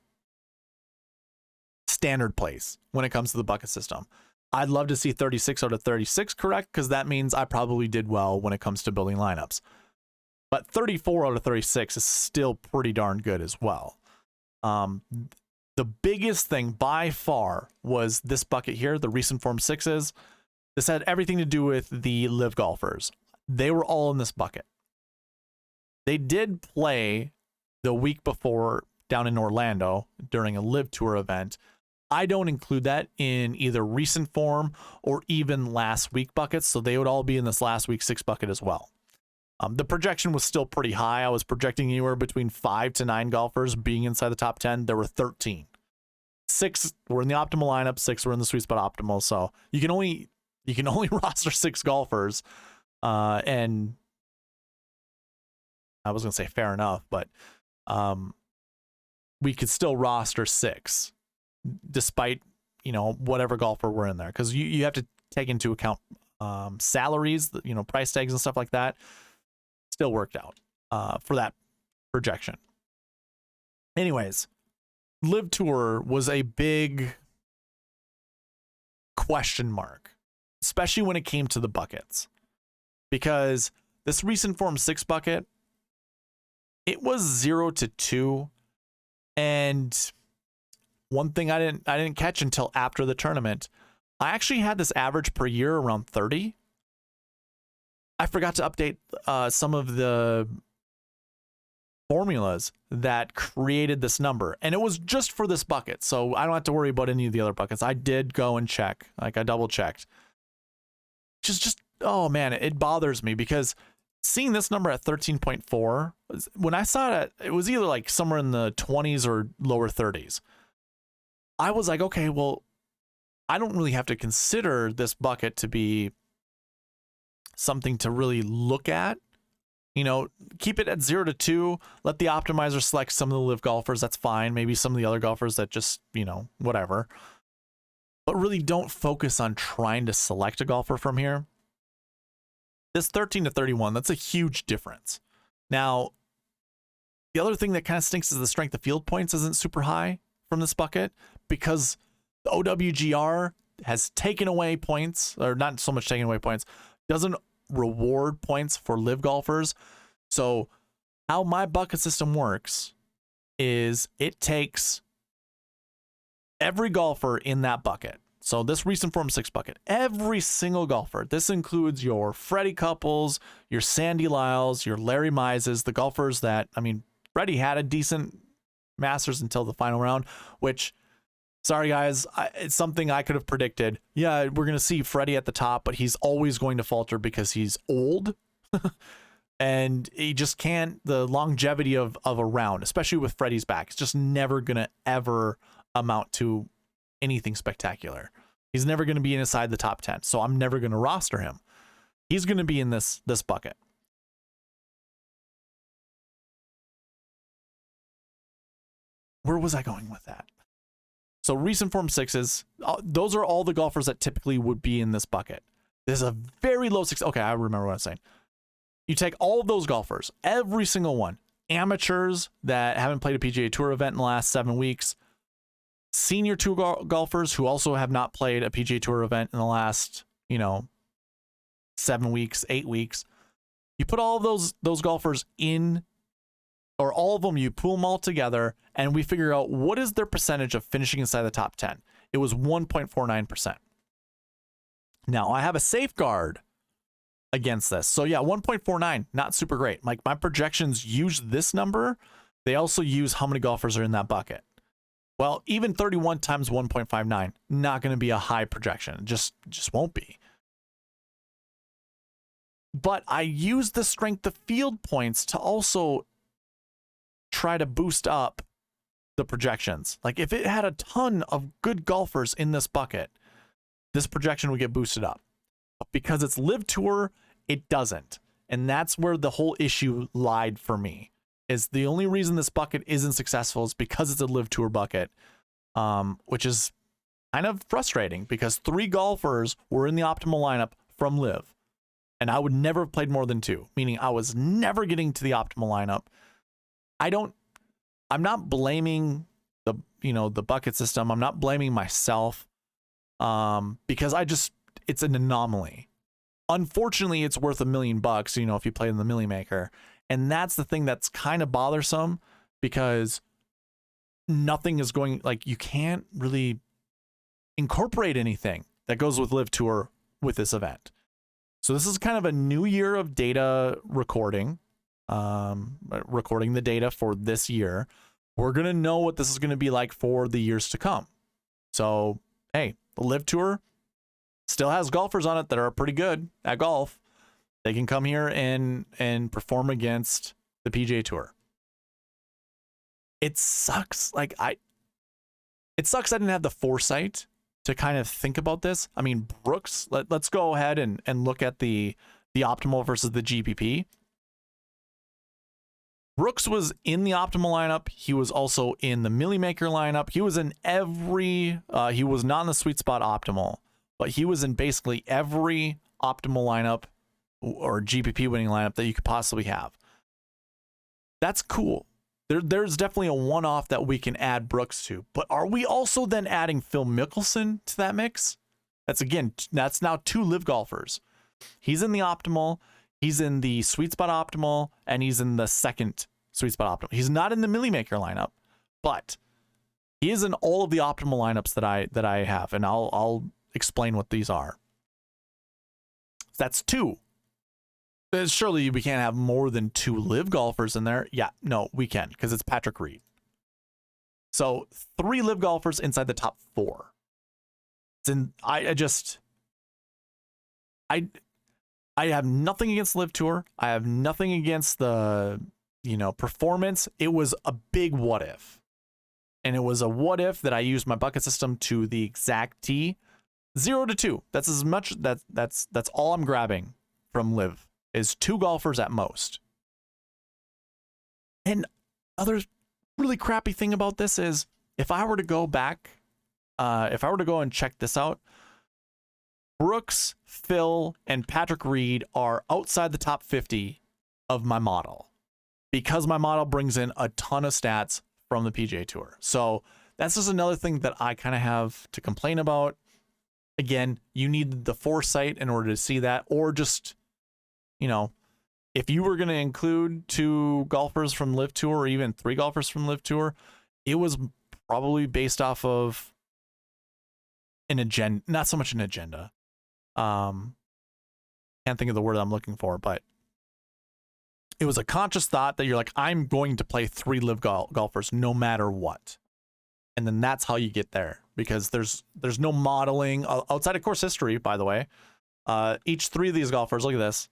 standard place when it comes to the bucket system. I'd love to see 36 out of 36 correct because that means I probably did well when it comes to building lineups. But 34 out of 36 is still pretty darn good as well. The biggest thing by far was this bucket here, the recent form sixes. This had everything to do with the live golfers. They were all in this bucket. They did play the week before down in Orlando during a live tour event. I don't include that in either recent form or even last week buckets, so they would all be in this last week 6 bucket as well. The projection was still pretty high. I was projecting anywhere between 5 to 9 golfers being inside the top 10. There were 13. 6 were in the optimal lineup, 6 were in the sweet spot optimal. So you can only roster 6 golfers, and I was gonna say fair enough, but we could still roster 6 despite whatever golfer were in there, because you have to take into account salaries, price tags and stuff like that. Still worked out for that projection. Anyways, Live Tour was a big question mark, especially when it came to the buckets, because this recent form 6 bucket, it was 0 to 2, and one thing I didn't catch until after the tournament, I actually had this average per year around 30. I forgot to update some of the formulas that created this number, and it was just for this bucket, so I don't have to worry about any of the other buckets. I did go and check, I double checked. Just oh man, it bothers me, because seeing this number at 13.4, when I saw it was either like somewhere in the 20s or lower 30s. I was like, okay, well, I don't really have to consider this bucket to be something to really look at. Keep it at 0 to 2. Let the optimizer select some of the live golfers. That's fine. Maybe some of the other golfers that just, whatever. But really don't focus on trying to select a golfer from here. This 13 to 31, that's a huge difference. Now, the other thing that kind of stinks is the strength of field points isn't super high from this bucket, because the OWGR has taken away points, or not so much taken away points, doesn't reward points for live golfers. So how my bucket system works is it takes every golfer in that bucket. So this recent form 6 bucket, every single golfer, this includes your Freddie Couples, your Sandy Lyles, your Larry Mizes, the golfers that, Freddie had a decent Masters until the final round, which, sorry guys, it's something I could have predicted. Yeah, we're going to see Freddie at the top, but he's always going to falter because he's old. And he just can't, the longevity of a round, especially with Freddie's back, it's just never going to ever amount to anything spectacular. He's never going to be inside the top 10, so I'm never going to roster him. He's going to be in this bucket. Where was I going with that? So recent form 6s, those are all the golfers that typically would be in this bucket. There's a very low 6. Okay, I remember what I was saying. You take all of those golfers, every single one, amateurs that haven't played a PGA Tour event in the last 7 weeks, senior tour golfers who also have not played a PGA Tour event in the last, 7 weeks, 8 weeks. You put all of those golfers in, or all of them, you pool them all together, and we figure out what is their percentage of finishing inside the top 10. It was 1.49%. Now, I have a safeguard against this. So yeah, 1.49, not super great. Like, my projections use this number. They also use how many golfers are in that bucket. Well, even 31 times 1.59, not going to be a high projection. Just won't be. But I use the strength of field points to also try to boost up the projections. Like, if it had a ton of good golfers in this bucket, this projection would get boosted up. But because it's Live Tour, it doesn't. And that's where the whole issue lied for me. Is the only reason this bucket isn't successful is because it's a Live Tour bucket, which is kind of frustrating, because 3 golfers were in the optimal lineup from Live, and I would never have played more than 2, meaning I was never getting to the optimal lineup. I'm not blaming the bucket system. I'm not blaming myself, because it's an anomaly. Unfortunately, it's worth $1 million, if you play in the Millie Maker. And that's the thing that's kind of bothersome, because nothing is going, like, you can't really incorporate anything that goes with Live Tour with this event. So this is kind of a new year of data recording, recording the data for this year. We're going to know what this is going to be like for the years to come. So, hey, the Live Tour still has golfers on it that are pretty good at golf. They can come here and perform against the PGA Tour. It sucks. Like, it sucks I didn't have the foresight to kind of think about this. I mean, Brooks, let's go ahead and look at the optimal versus the GPP. Brooks was in the optimal lineup. He was also in the Millie Maker lineup. He was in every, he was not in the Sweet Spot optimal, but he was in basically every optimal lineup or GPP winning lineup that you could possibly have. That's cool. There's definitely a one-off that we can add Brooks to, but are we also then adding Phil Mickelson to that mix? That's now 2 live golfers. He's in the optimal, he's in the Sweet Spot optimal, and he's in the second Sweet Spot optimal. He's not in the Millie Maker lineup, but he is in all of the optimal lineups that I have, and I'll explain what these are. That's 2. Surely we can't have more than 2 live golfers in there. Yeah, no, we can, because it's Patrick Reed. So 3 live golfers inside the top 4. I have nothing against Live Tour. I have nothing against the, performance. It was a big what if. And it was a what if that I used my bucket system to the exact T. 0 to 2. That's as much, that's all I'm grabbing from Live. Is 2 golfers at most. And other really crappy thing about this is if I were to go back, if I were to go and check this out, Brooks, Phil, and Patrick Reed are outside the top 50 of my model because my model brings in a ton of stats from the PGA Tour. So that's just another thing that I kind of have to complain about. Again, you need the foresight in order to see that, or just, if you were going to include 2 golfers from Live Tour or even 3 golfers from Live Tour, it was probably based off of an agenda, not so much an agenda. Can't think of the word I'm looking for, but it was a conscious thought that you're like, I'm going to play 3 live golfers no matter what. And then that's how you get there, because there's no modeling outside of course history, by the way. Each 3 of these golfers, look at this.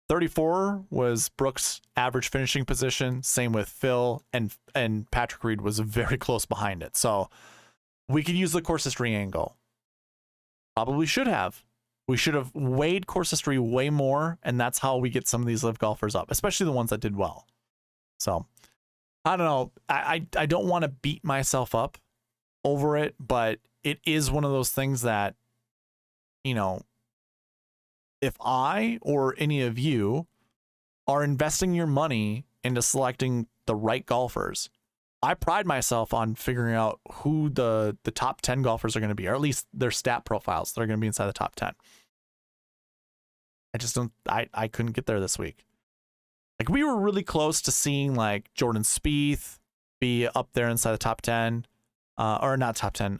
34 was Brooks' average finishing position. Same with Phil, and Patrick Reed was very close behind it. So we could use the course history angle. Probably should have. We should have weighed course history way more, and that's how we get some of these live golfers up, especially the ones that did well. So I don't know. I don't want to beat myself up over it, but it is one of those things that, if I or any of you are investing your money into selecting the right golfers, I pride myself on figuring out who the top 10 golfers are going to be, or at least their stat profiles that are going to be inside the top 10. I couldn't get there this week. Like, we were really close to seeing like Jordan Spieth be up there inside the top 10, or not top 10,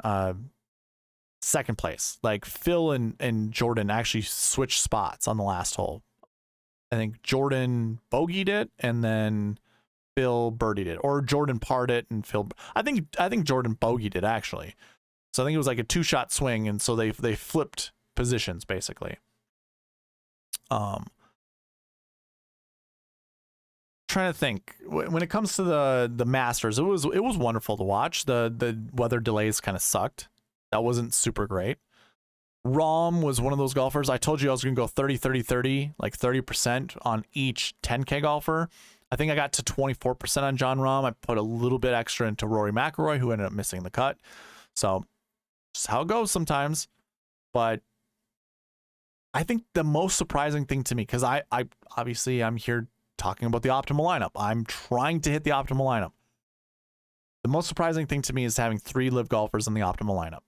second place. Like Phil and Jordan actually switched spots on the last hole. I think Jordan bogeyed it and then Phil birdied it, or Jordan parred it and Phil. I think Jordan bogeyed it actually. So I think it was like a 2-shot swing, and so they flipped positions basically. Trying to think, when it comes to the Masters, it was wonderful to watch. The weather delays kind of sucked. That wasn't super great. Rahm was one of those golfers. I told you I was going to go 30-30-30, like 30% on each 10K golfer. I think I got to 24% on Jon Rahm. I put a little bit extra into Rory McIlroy, who ended up missing the cut. So just how it goes sometimes. But I think the most surprising thing to me, because I obviously I'm here talking about the optimal lineup. I'm trying to hit the optimal lineup. The most surprising thing to me is having 3 live golfers in the optimal lineup.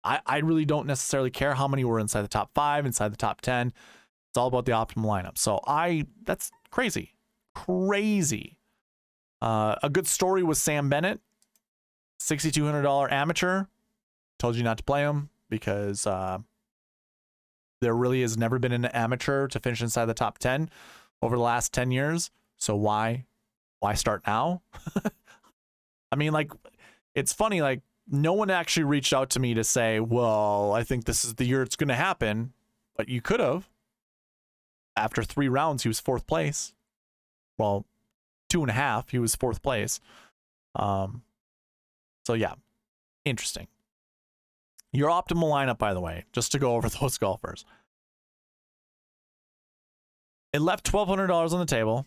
I really don't necessarily care how many were inside the top 5, inside the top 10. It's all about the optimal lineup. So that's crazy. A good story was Sam Bennett, $6,200 amateur. Told you not to play him because there really has never been an amateur to finish inside the top 10 over the last 10 years. So why start now? I mean, like, it's funny, like, no one actually reached out to me to say, well, I think this is the year it's going to happen, but you could have. After 3 rounds, he was 4th place. Well, 2.5, he was 4th place. So yeah, interesting. Your optimal lineup, by the way, just to go over those golfers. It left $1,200 on the table,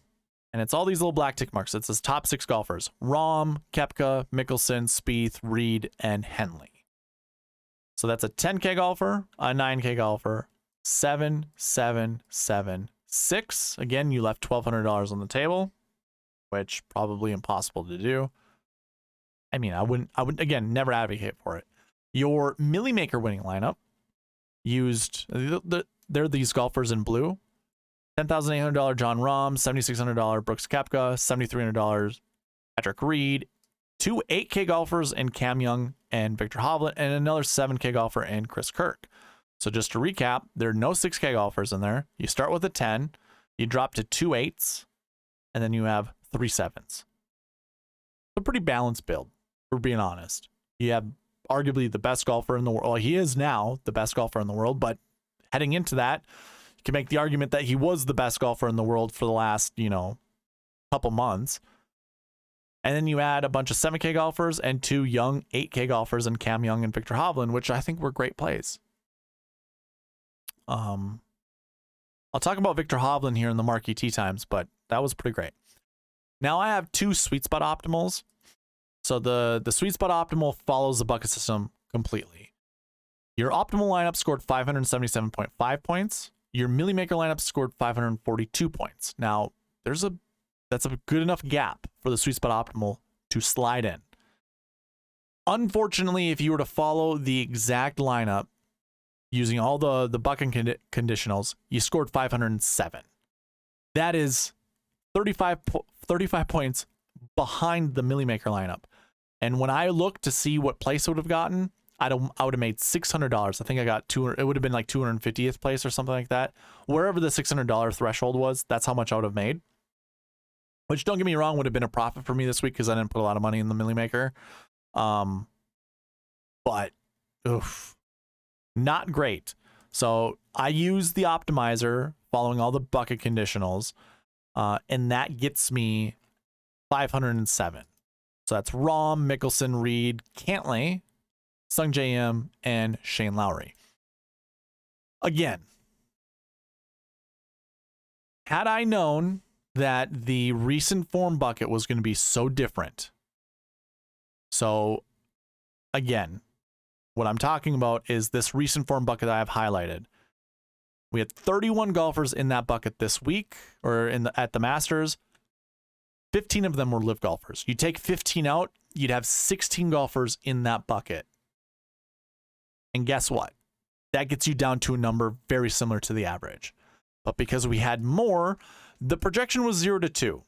and it's all these little black tick marks. It says top 6 golfers: Rahm, Koepka, Mickelson, Spieth, Reed, and Henley. So that's a 10K golfer, a 9K golfer, 7, 7, 7, 6. Again, you left $1,200 on the table, which probably impossible to do. I mean, I wouldn't again, never advocate for it. Your Millie Maker winning lineup used, they're these golfers in blue: $10,800 John Rahm, $7,600 Brooks Koepka, $7,300 Patrick Reed, 2 8K golfers in Cam Young and Victor Hovland, and another 7K golfer in Chris Kirk. So just to recap, there are no 6K golfers in there. You start with a 10, you drop to 2 8s, and then you have 3 7s. A pretty balanced build, for being honest. You have arguably the best golfer in the world. Well, he is now the best golfer in the world, but heading into that, you can make the argument that he was the best golfer in the world for the last, couple months. And then you add a bunch of 7K golfers and 2 young 8K golfers in Cam Young and Victor Hovland, which I think were great plays. I'll talk about Victor Hovland here in the Marquee Tee Times, but that was pretty great. Now I have 2 Sweet Spot Optimals. So the Sweet Spot Optimal follows the bucket system completely. Your optimal lineup scored 577.5 points. Your Millie Maker lineup scored 542 points. Now, that's a good enough gap for the Sweet Spot Optimal to slide in. Unfortunately, if you were to follow the exact lineup using all the bucket conditionals, you scored 507. That is 35 points behind the Millie Maker lineup. And when I looked to see what place I would have gotten, I would have made $600. I think I got it would have been like 250th place or something like that. Wherever the $600 threshold was, that's how much I would have made. Which, don't get me wrong, would have been a profit for me this week because I didn't put a lot of money in the Millie Maker. But, not great. So I use the optimizer following all the bucket conditionals, and that gets me 507. So that's Rahm, Mickelson, Reed, Cantlay, Sung J M, and Shane Lowry. Again, had I known that the recent form bucket was going to be so different. So again, what I'm talking about is this recent form bucket that I have highlighted. We had 31 golfers in that bucket this week, or at the Masters. 15 of them were live golfers. You take 15 out, you'd have 16 golfers in that bucket. And guess what? That gets you down to a number very similar to the average. But because we had more, the projection was 0 to 2.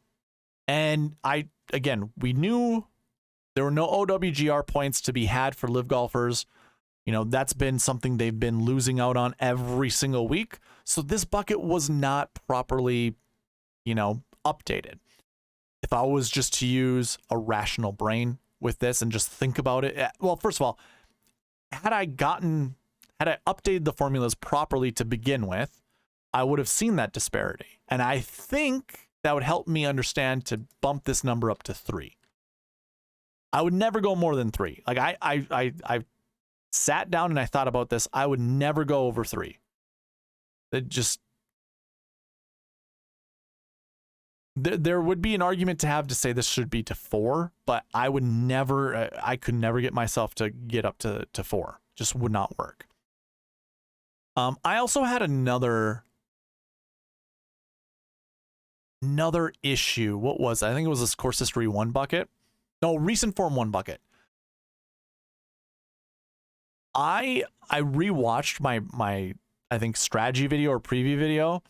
And we knew there were no OWGR points to be had for live golfers. That's been something they've been losing out on every single week. So this bucket was not properly, updated. If I was just to use a rational brain with this and just think about it, well, first of all, had I updated the formulas properly to begin with, I would have seen that disparity. And I think that would help me understand to bump this number up to 3. I would never go more than 3. Like I sat down and I thought about this. I would never go over 3. It just, there would be an argument to have to say this should be to 4, but I could never get myself to get up to 4. Just would not work. I also had another issue. What was it? I think it was this course history 1 bucket. No, recent form 1 bucket. I rewatched my I think strategy video or preview video,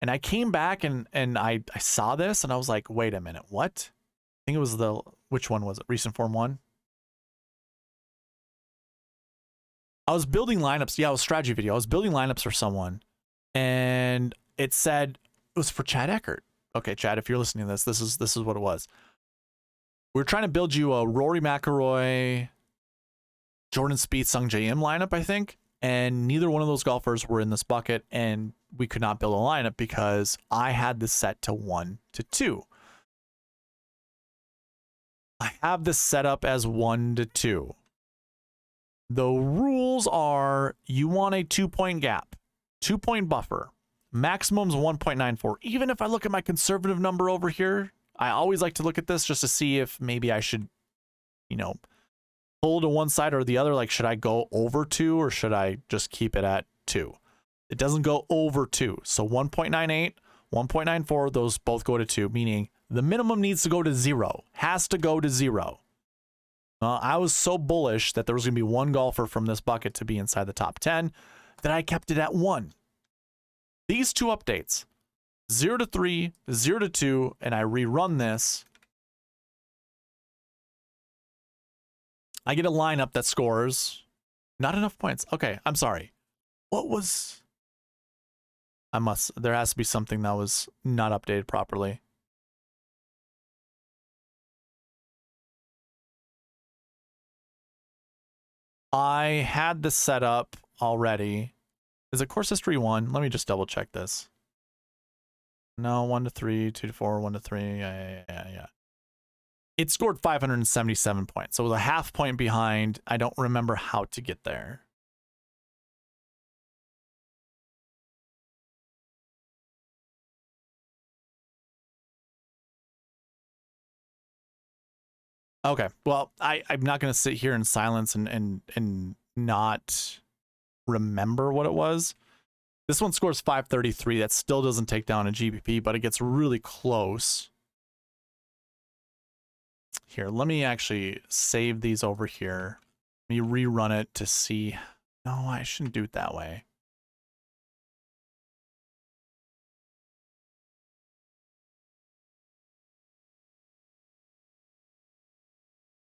and I came back and I saw this and I was like, wait a minute, what? think it was which one was it? Recent Form 1? I was building lineups. Yeah, it was a strategy video. I was building lineups for someone, and it said it was for Chad Eckert. Okay, Chad, if you're listening to this, this is what it was. We're trying to build you a Rory McIlroy, Jordan Spieth, Sung J M lineup, I think, and neither one of those golfers were in this bucket, and we could not build a lineup because I had this set to 1 to 2. I have this set up as 1 to 2. The rules are you want a 2-point gap, 2-point buffer, maximum's 1.94. Even if I look at my conservative number over here, I always like to look at this just to see if maybe I should, you know, pull to one side or the other. Like, should I go over 2 or should I just keep it at 2? It doesn't go over 2. So 1.98, 1.94, those both go to 2, meaning the minimum needs to go to 0, has to go to 0. I was so bullish that there was going to be one golfer from this bucket to be inside the top 10 that I kept it at 1. These two updates, 0 to 3, 0 to 2, and I rerun this. I get a lineup that scores not enough points. Okay, I'm sorry. What was... there has to be something that was not updated properly. I had this set up already. Is it course history 1? Let me just double check this. No, 1 to 3, 2 to 4, 1 to 3. Yeah. It scored 577 points. So it was a half point behind. I don't remember how to get there. Okay. Well, I'm not going to sit here in silence and not remember what it was. This one scores 533. That still doesn't take down a GPP, but it gets really close. Here, let me actually save these over here. Let me rerun it to see. No, I shouldn't do it that way.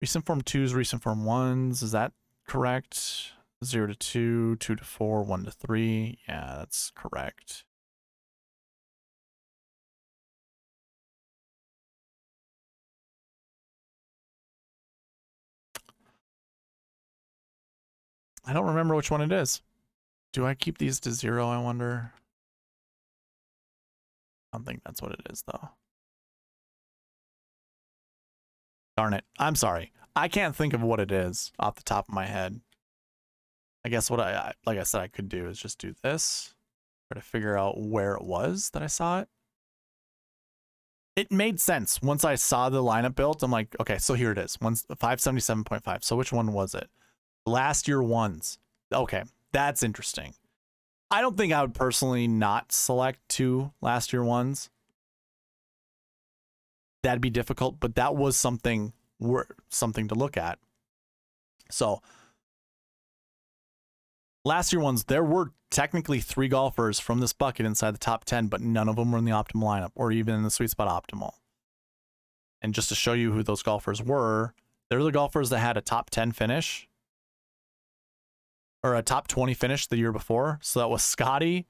Recent Form 2s, recent Form 1s. Is that correct? 0 to 2, 2 to 4, 1 to 3. Yeah, that's correct. I don't remember which one it is. Do I keep these to 0, I wonder? I don't think that's what it is, though. Darn it. I'm sorry. I can't think of what it is off the top of my head. I guess what like I said, I could do is just do this. Try to figure out where it was that I saw it. It made sense. Once I saw the lineup built, I'm like, okay, so here it is. 577.5. So which one was it? Last year ones. Okay, that's interesting. I don't think I would personally not select 2 last year ones. That'd be difficult, but that was something to look at. So last year ones, there were technically 3 golfers from this bucket inside the top 10, but none of them were in the optimal lineup or even in the sweet spot optimal. And just to show you who those golfers were, they're the golfers that had a top 10 finish or a top 20 finish the year before. So that was Scotty,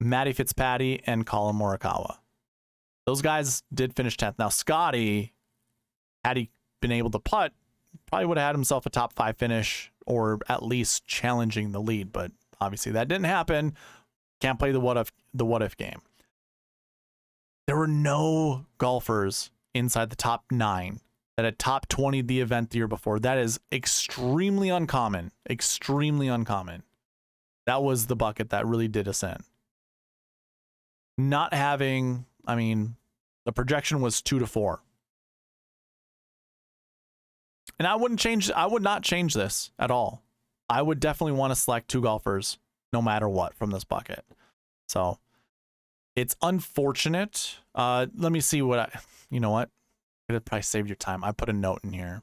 Matty Fitzpatrick, and Colin Morikawa. Those guys did finish 10th. Now, Scotty, had he been able to putt, probably would have had himself a top 5 finish or at least challenging the lead, but obviously that didn't happen. Can't play the what if game. There were no golfers inside the top 9 that had top 20 the event the year before. That is extremely uncommon. Extremely uncommon. That was the bucket that really did us in. Not having, I mean, the projection was 2 to 4. And I would not change this at all. I would definitely want to select 2 golfers no matter what from this bucket. So it's unfortunate. Let me see you know what? Could have probably saved your time. I put a note in here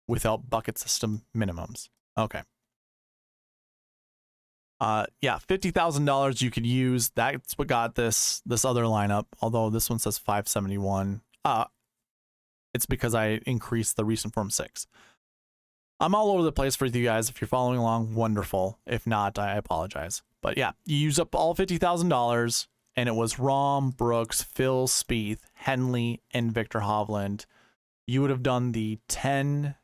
without bucket system minimums. Okay. Yeah, $50,000 you could use. That's what got this other lineup. Although this one says 571. it's because I increased the recent form 6. I'm all over the place for you guys. If you're following along, wonderful. If not, I apologize. But yeah, you use up all $50,000, and it was Rahm, Brooks, Phil Spieth, Henley, and Victor Hovland. You would have done the 10,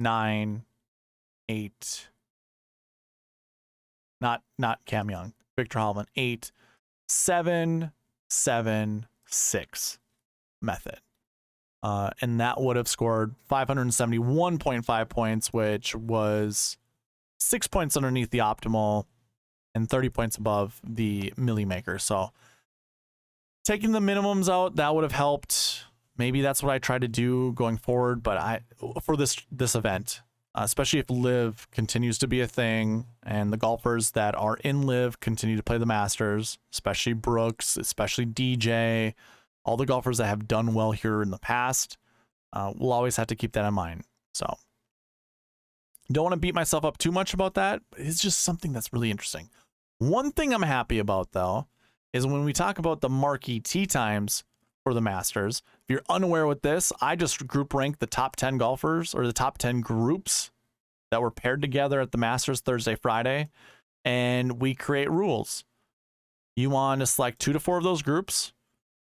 9, 8. Not Cam Young. Victor Hovland, 8, 7, 7, 6 method. And that would have scored 571.5 points, which was 6 points underneath the optimal and 30 points above the milli maker. So taking the minimums out, that would have helped. Maybe that's what I try to do going forward. But for this event, especially if LIV continues to be a thing and the golfers that are in LIV continue to play the Masters, especially Brooks, especially DJ, all the golfers that have done well here in the past, we'll always have to keep that in mind. So don't want to beat myself up too much about that. It's just something that's really interesting. One thing I'm happy about, though, is when we talk about the marquee tee times for the Masters. If you're unaware with this, I just group rank the top 10 golfers, or the top 10 groups that were paired together at the Masters Thursday, Friday, and we create rules. You want to select 2 to 4 of those groups,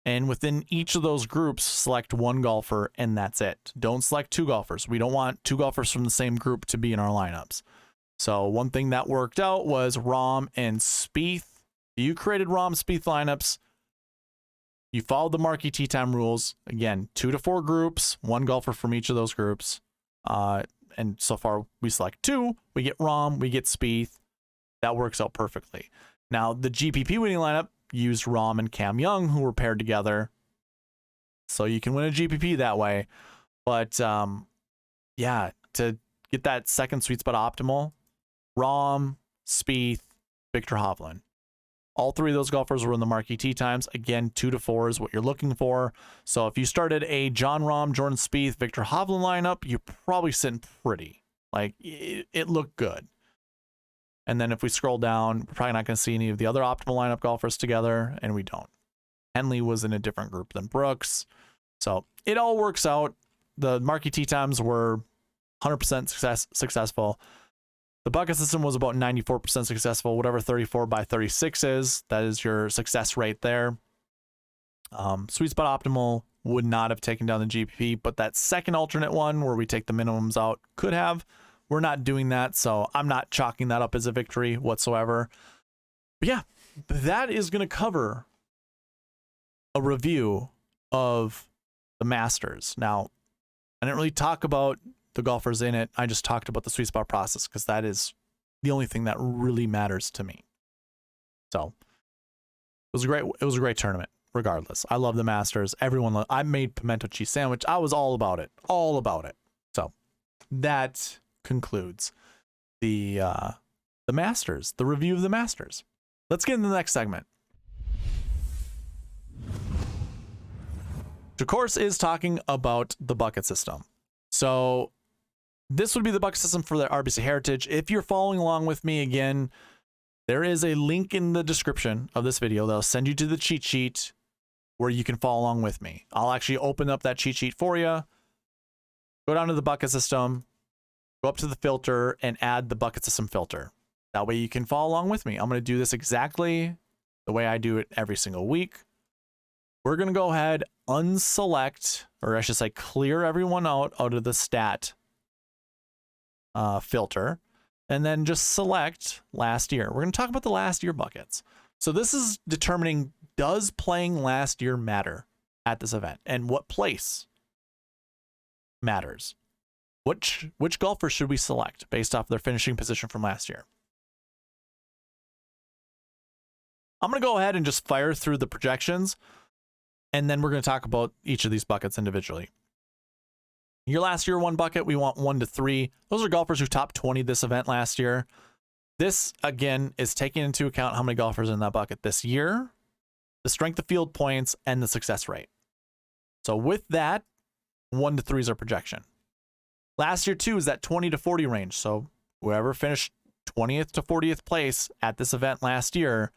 and within each of those groups, select 1 golfer, and that's it. Don't select 2 golfers. We don't want 2 golfers from the same group to be in our lineups. So one thing that worked out was Rahm and Spieth. You created Rahm Spieth lineups. You followed the marquee tee time rules. Again, 2 to 4 groups, 1 golfer from each of those groups. And so far, we select 2. We get Rahm, we get Spieth. That works out perfectly. Now, the GPP winning lineup used Rahm and Cam Young, who were paired together. So you can win a GPP that way. But yeah, to get that second sweet spot optimal, Rahm, Spieth, Victor Hovland. All 3 of those golfers were in the marquee tee times. Again, 2 to 4 is what you're looking for. So if you started a John Rahm, Jordan Spieth, Victor Hovland lineup, you're probably sitting pretty. Like, it looked good. And then if we scroll down, we're probably not going to see any of the other optimal lineup golfers together, and we don't. Henley was in a different group than Brooks. So it all works out. The marquee tee times were 100% successful. The bucket system was about 94% successful. Whatever 34 by 36 is, that is your success rate there. Sweet Spot Optimal would not have taken down the GPP, but that second alternate one where we take the minimums out could have. We're not doing that, so I'm not chalking that up as a victory whatsoever. But yeah, that is going to cover a review of the Masters. Now, I didn't really talk about the golfers in it. I just talked about the sweet spot process because that is the only thing that really matters to me. So it was a great tournament regardless. I love the Masters. I made pimento cheese sandwich. I was all about it. So that concludes the Masters, the review of the Masters. Let's get into the next segment. Which of course is talking about the bucket system. So this would be the bucket system for the RBC Heritage. If you're following along with me again, there is a link in the description of this video that'll send you to the cheat sheet where you can follow along with me. I'll actually open up that cheat sheet for you. Go down to the bucket system, go up to the filter and add the bucket system filter. That way you can follow along with me. I'm going to do this exactly the way I do it every single week. We're going to go ahead, unselect, or I should say clear everyone out of the stat filter, and then just select last year. We're going to talk about the last year buckets. So this is determining, does playing last year matter at this event, and what place matters. Which golfer should we select based off their finishing position from last year? I'm going to go ahead and just fire through the projections, and then we're going to talk about each of these buckets individually. Your last year 1 bucket, we want 1 to 3. Those are golfers who top 20 this event last year. This, again, is taking into account how many golfers in that bucket this year, the strength of field points, and the success rate. So with that, 1 to 3 is our projection. Last year, 2 is that 20 to 40 range. So whoever finished 20th to 40th place at this event last year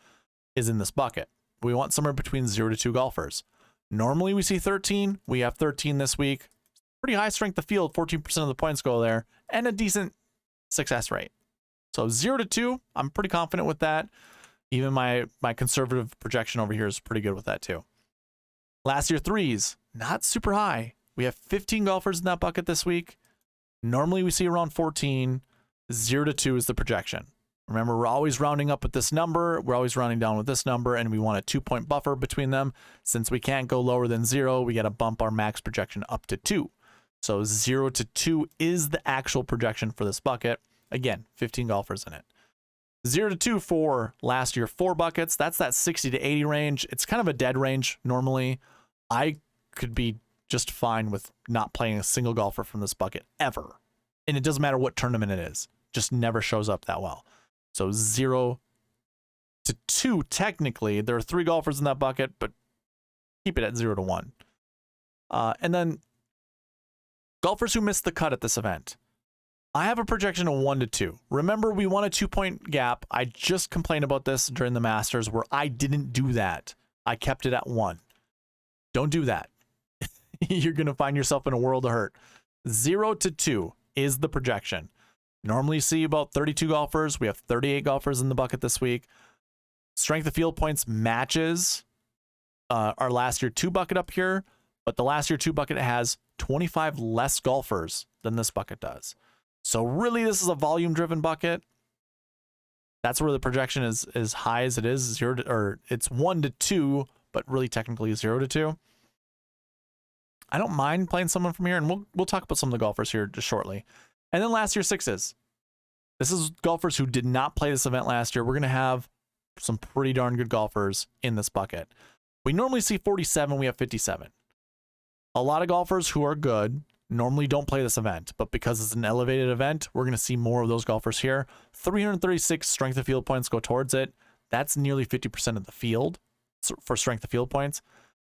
is in this bucket. We want somewhere between 0 to 2 golfers. Normally we see 13. We have 13 this week. Pretty high strength of field, 14% of the points go there, and a decent success rate. So 0 to 2, I'm pretty confident with that. Even my conservative projection over here is pretty good with that too. Last year threes, not super high. We have 15 golfers in that bucket this week. Normally we see around 14. 0 to 2 is the projection. Remember, we're always rounding up with this number. We're always rounding down with this number, and we want a 2-point buffer between them. Since we can't go lower than 0, we got to bump our max projection up to 2. So 0 to 2 is the actual projection for this bucket. Again, 15 golfers in it. 0 to 2 for last year 4 buckets. That's that 60 to 80 range. It's kind of a dead range normally. I could be just fine with not playing a single golfer from this bucket ever. And it doesn't matter what tournament it is. Just never shows up that well. So 0 to 2, technically, there are 3 golfers in that bucket, but keep it at 0 to 1. And then golfers who missed the cut at this event. I have a projection of 1 to 2. Remember, we want a 2-point gap. I just complained about this during the Masters where I didn't do that. I kept it at 1. Don't do that. You're going to find yourself in a world of hurt. 0 to 2 is the projection. Normally see about 32 golfers. We have 38 golfers in the bucket this week. Strength of field points matches our last year 2 bucket up here, but the last year 2 bucket has 25 less golfers than this bucket does. So really, this is a volume-driven bucket. That's where the projection is as high as it is, it's 1 to 2, but really technically 0 to 2. I don't mind playing someone from here, and we'll talk about some of the golfers here just shortly. And then last year 6s. This is golfers who did not play this event last year. We're going to have some pretty darn good golfers in this bucket. We normally see 47. We have 57. A lot of golfers who are good normally don't play this event, but because it's an elevated event, we're going to see more of those golfers here. 336 strength of field points go towards it. That's nearly 50% of the field for strength of field points.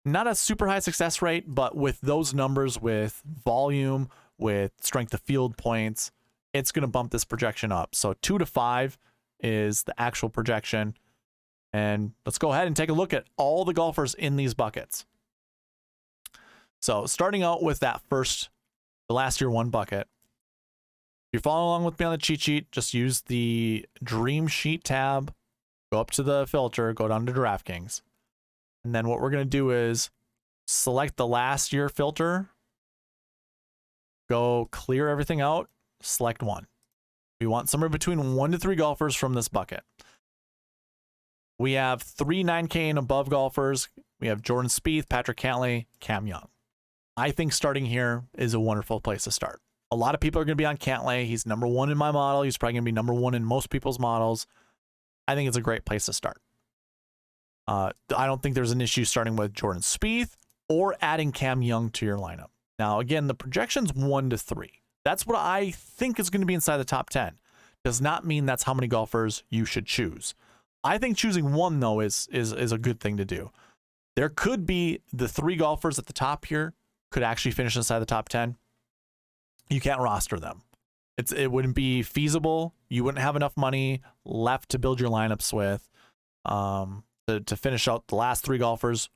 Not a super high success rate, but with those numbers, with volume, with strength of field points, it's going to bump this projection up. So 2 to 5 is the actual projection. And let's go ahead and take a look at all the golfers in these buckets. So starting out with that the last year 1 bucket. If you're following along with me on the cheat sheet, just use the Dream Sheet tab, go up to the filter, go down to DraftKings. And then what we're going to do is select the last year filter, go clear everything out, select 1. We want somewhere between 1 to 3 golfers from this bucket. We have 3 9K and above golfers. We have Jordan Spieth, Patrick Cantlay, Cam Young. I think starting here is a wonderful place to start. A lot of people are going to be on Cantlay. He's number 1 in my model. He's probably going to be number 1 in most people's models. I think it's a great place to start. I don't think there's an issue starting with Jordan Spieth or adding Cam Young to your lineup. Now, again, the projection's 1 to 3. That's what I think is going to be inside the top 10. Does not mean that's how many golfers you should choose. I think choosing 1, though, is a good thing to do. There could be the 3 golfers at the top here could actually finish inside the top 10. You can't roster them. It wouldn't be feasible. You wouldn't have enough money left to build your lineups with to finish out the last 3 golfers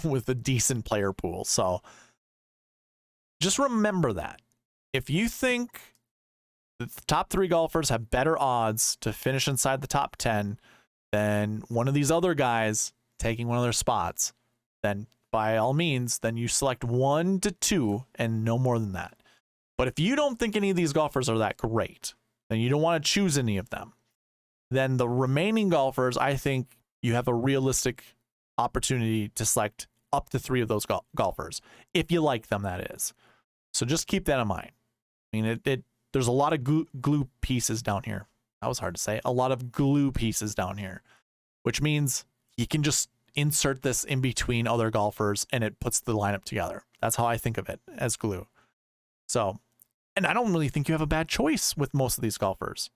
with a decent player pool. So just remember that. If you think the top 3 golfers have better odds to finish inside the top 10 than one of these other guys taking one of their spots, then by all means, then you select 1 to 2 and no more than that. But if you don't think any of these golfers are that great, then you don't want to choose any of them. Then the remaining golfers, I think you have a realistic opportunity to select up to 3 of those golfers, if you like them, that is. So just keep that in mind. I mean, there's a lot of glue pieces down here. That was hard to say. A lot of glue pieces down here, which means you can just insert this in between other golfers and it puts the lineup together. That's how I think of it, as glue. So, and I don't really think you have a bad choice with most of these golfers.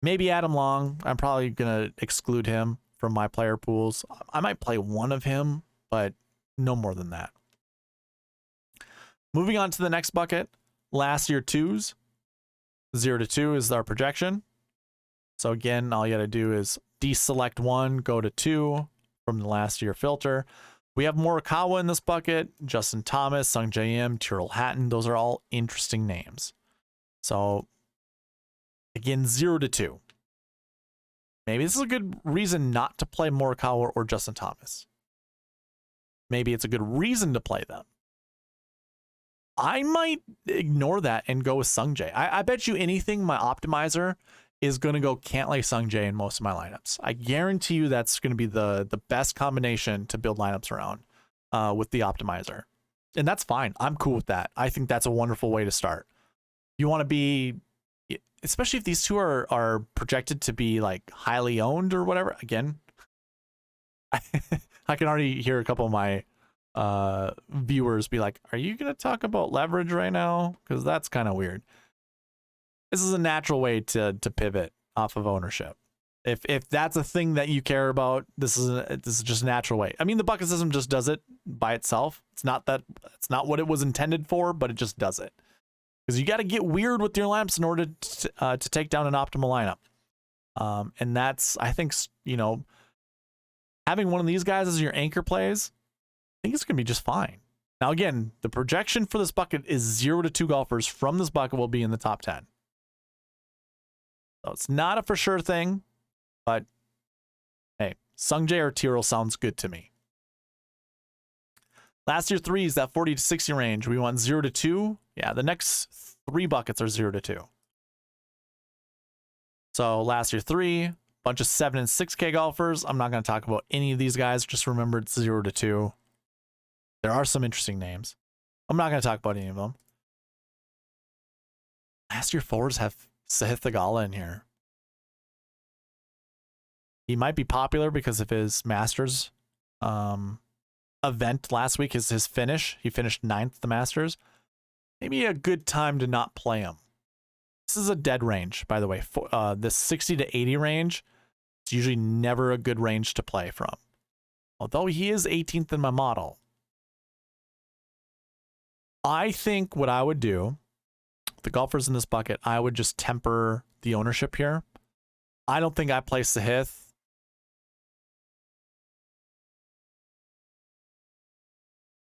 Maybe Adam Long. I'm probably going to exclude him from my player pools. I might play 1 of him, but no more than that. Moving on to the next bucket, last year 2s. 0 to 2 is our projection. So again, all you got to do is deselect 1, go to 2 from the last year filter. We have Morikawa in this bucket, Justin Thomas, Sung J M, Tyrrell Hatton. Those are all interesting names. So again, 0 to 2. Maybe this is a good reason not to play Morikawa or Justin Thomas. Maybe it's a good reason to play them. I might ignore that and go with Sung J. I bet you anything my optimizer is going to go Cantlay Sung J in most of my lineups. I guarantee you that's going to be the best combination to build lineups around with the optimizer. And that's fine. I'm cool with that. I think that's a wonderful way to start. You want to be, especially if these two are projected to be like highly owned or whatever. Again, I can already hear a couple of my viewers be like, are you going to talk about leverage right now? Because that's kind of weird. This is a natural way to pivot off of ownership. If that's a thing that you care about, this is just a natural way. I mean, the bucket system just does it by itself. It's not what it was intended for, but it just does it. Because you got to get weird with your lamps in order to take down an optimal lineup. And that's, I think, you know, having one of these guys as your anchor plays, I think it's going to be just fine. Now, again, the projection for this bucket is 0 to 2 golfers from this bucket will be in the top 10. So it's not a for sure thing, but hey, Sung J or Tyrrell sounds good to me. Last year threes, that 40 to 60 range, we want 0 to 2. Yeah, the next 3 buckets are 0 to 2. So last year 3, bunch of 7 and 6K golfers. I'm not going to talk about any of these guys. Just remember it's 0 to 2. There are some interesting names. I'm not going to talk about any of them. Last year 4s have Sahith Theegala in here. He might be popular because of his Masters event last week, his finish. He finished 9th at the Masters. Maybe a good time to not play him. This is a dead range, by the way. The 60 to 80 range, it's usually never a good range to play from. Although he is 18th in my model. I think what I would do, the golfers in this bucket, I would just temper the ownership here. I don't think I play Sahith.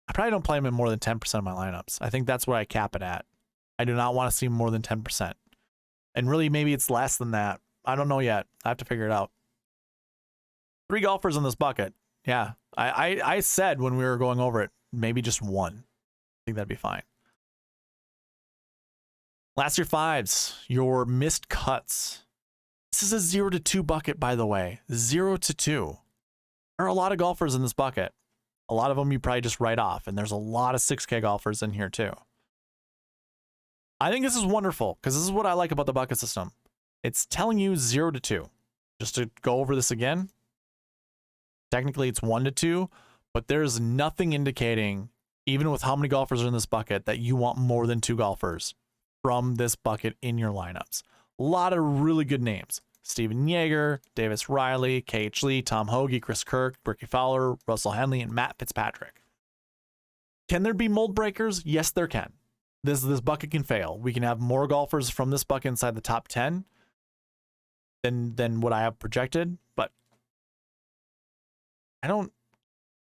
I probably don't play him in more than 10% of my lineups. I think that's where I cap it at. I do not want to see more than 10%. And really, maybe it's less than that. I don't know yet. I have to figure it out. 3 golfers in this bucket. Yeah. I said when we were going over it, maybe just 1. I think that'd be fine. Last year 5s, your missed cuts. This is a 0 to 2 bucket, by the way. 0 to 2. There are a lot of golfers in this bucket. A lot of them you probably just write off, and there's a lot of 6K golfers in here too. I think this is wonderful because this is what I like about the bucket system. It's telling you 0 to 2. Just to go over this again, technically it's 1 to 2, but there's nothing indicating, even with how many golfers are in this bucket, that you want more than 2 golfers from this bucket in your lineups. A lot of really good names. Steven Yeager, Davis Riley, K.H. Lee, Tom Hoagie, Chris Kirk, Ricky Fowler, Russell Henley, and Matt Fitzpatrick. Can there be mold breakers? Yes, there can. This bucket can fail. We can have more golfers from this bucket inside the top 10 than what I have projected, but I don't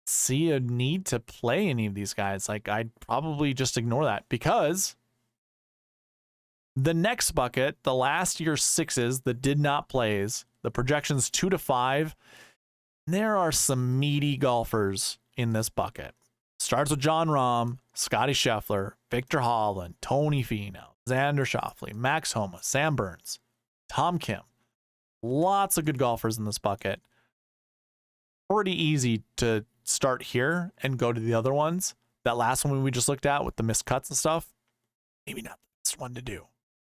see a need to play any of these guys. Like, I'd probably just ignore that because the next bucket, the last year 6s that did not plays, the projections 2 to 5, there are some meaty golfers in this bucket. Starts with John Rahm, Scotty Scheffler, Victor Holland, Tony Finau, Xander Schauffele, Max Homa, Sam Burns, Tom Kim. Lots of good golfers in this bucket. Pretty easy to start here and go to the other ones. That last one we just looked at with the missed cuts and stuff, maybe not the best one to do.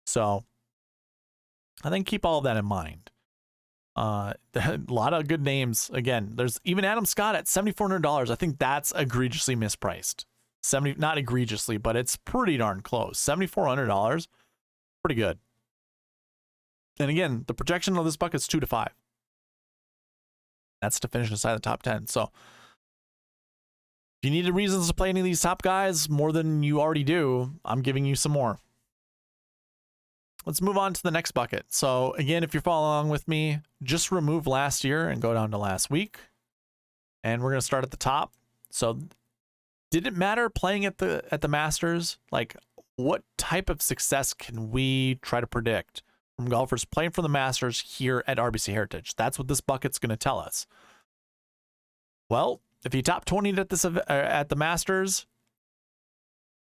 So I think keep all of that in mind. A lot of good names. Again, there's even Adam Scott at $7,400. I think that's egregiously mispriced. Not egregiously, but it's pretty darn close. $7,400, pretty good. And again, the projection of this bucket is 2 to 5. That's to finish inside the top 10. So if you needed reasons to play any of these top guys more than you already do, I'm giving you some more. Let's move on to the next bucket. So again, if you're following along with me, just remove last year and go down to last week. And we're going to start at the top. So did it matter playing at the Masters? Like, what type of success can we try to predict from golfers playing for the Masters here at RBC Heritage? That's what this bucket's going to tell us. Well, if you top 20 at this at the Masters,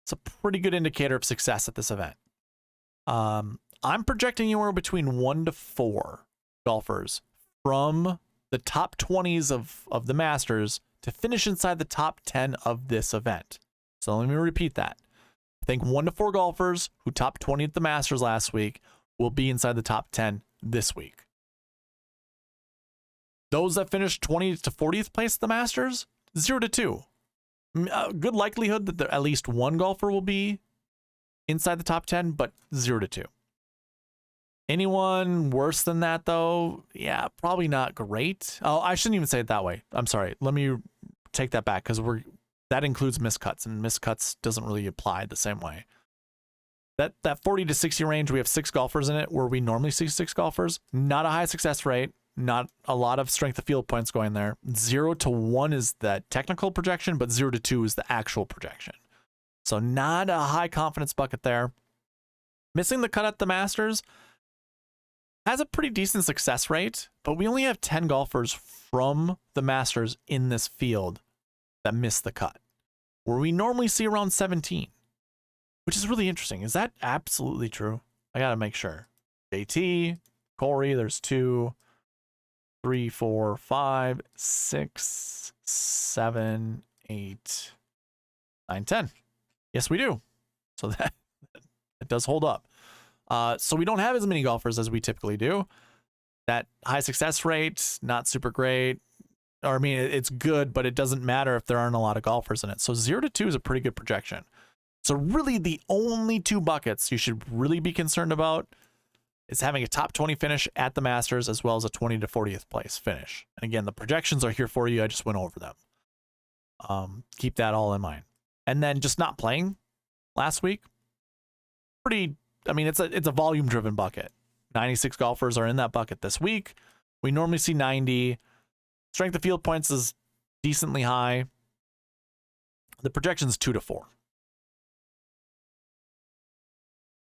it's a pretty good indicator of success at this event. I'm projecting anywhere between 1 to 4 golfers from the top 20s of the Masters to finish inside the top 10 of this event. So let me repeat that. I think 1 to 4 golfers who top 20 at the Masters last week will be inside the top 10 this week. Those that finished 20th to 40th place at the Masters, 0 to 2. Good likelihood that at least one golfer will be inside the top 10, but 0 to 2. Anyone worse than that, though? Yeah, probably not great. Oh, I shouldn't even say it that way. I'm sorry. Let me take that back, because that includes miscuts, and miscuts doesn't really apply the same way. That 40 to 60 range, we have 6 golfers in it, where we normally see 6 golfers. Not a high success rate. Not a lot of strength of field points going there. 0 to 1 is the technical projection, but 0 to 2 is the actual projection. So not a high confidence bucket there. Missing the cut at the Masters has a pretty decent success rate, but we only have 10 golfers from the Masters in this field that missed the cut, where we normally see around 17, which is really interesting. Is that absolutely true? I got to make sure. JT, Corey, there's 2, 3, 4, 5, 6, 7, 8, 9, 10. Yes, we do. So that does hold up. So we don't have as many golfers as we typically do. That high success rate, not super great. Or I mean, it's good, but it doesn't matter if there aren't a lot of golfers in it. So 0 to 2 is a pretty good projection. So really the only 2 buckets you should really be concerned about is having a top 20 finish at the Masters, as well as a 20 to 40th place finish. And again, the projections are here for you. I just went over them. Keep that all in mind. And then just not playing last week. I mean, it's a volume driven bucket. 96 golfers are in that bucket this week. We normally see 90. Strength of field points is decently high. The projection is 2 to 4.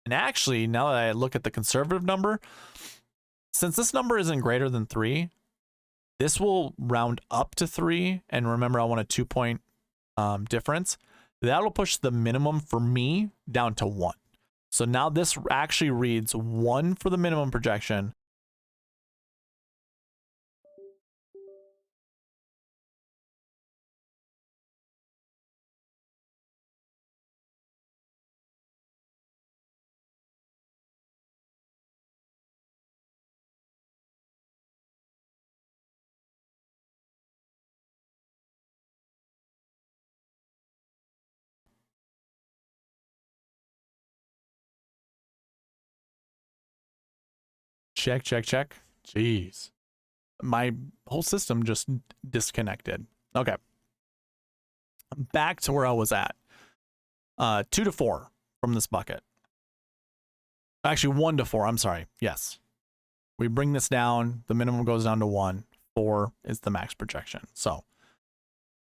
And actually, now that I look at the conservative number, since this number isn't greater than 3, this will round up to 3. And remember, I want a 2-point difference. That'll push the minimum for me down to 1. So now this actually reads 1 for the minimum projection. Check, check, check. Jeez. My whole system just disconnected. Okay. Back to where I was at. 2 to 4 from this bucket. Actually, 1 to 4. I'm sorry. Yes. We bring this down. The minimum goes down to 1. 4 is the max projection. So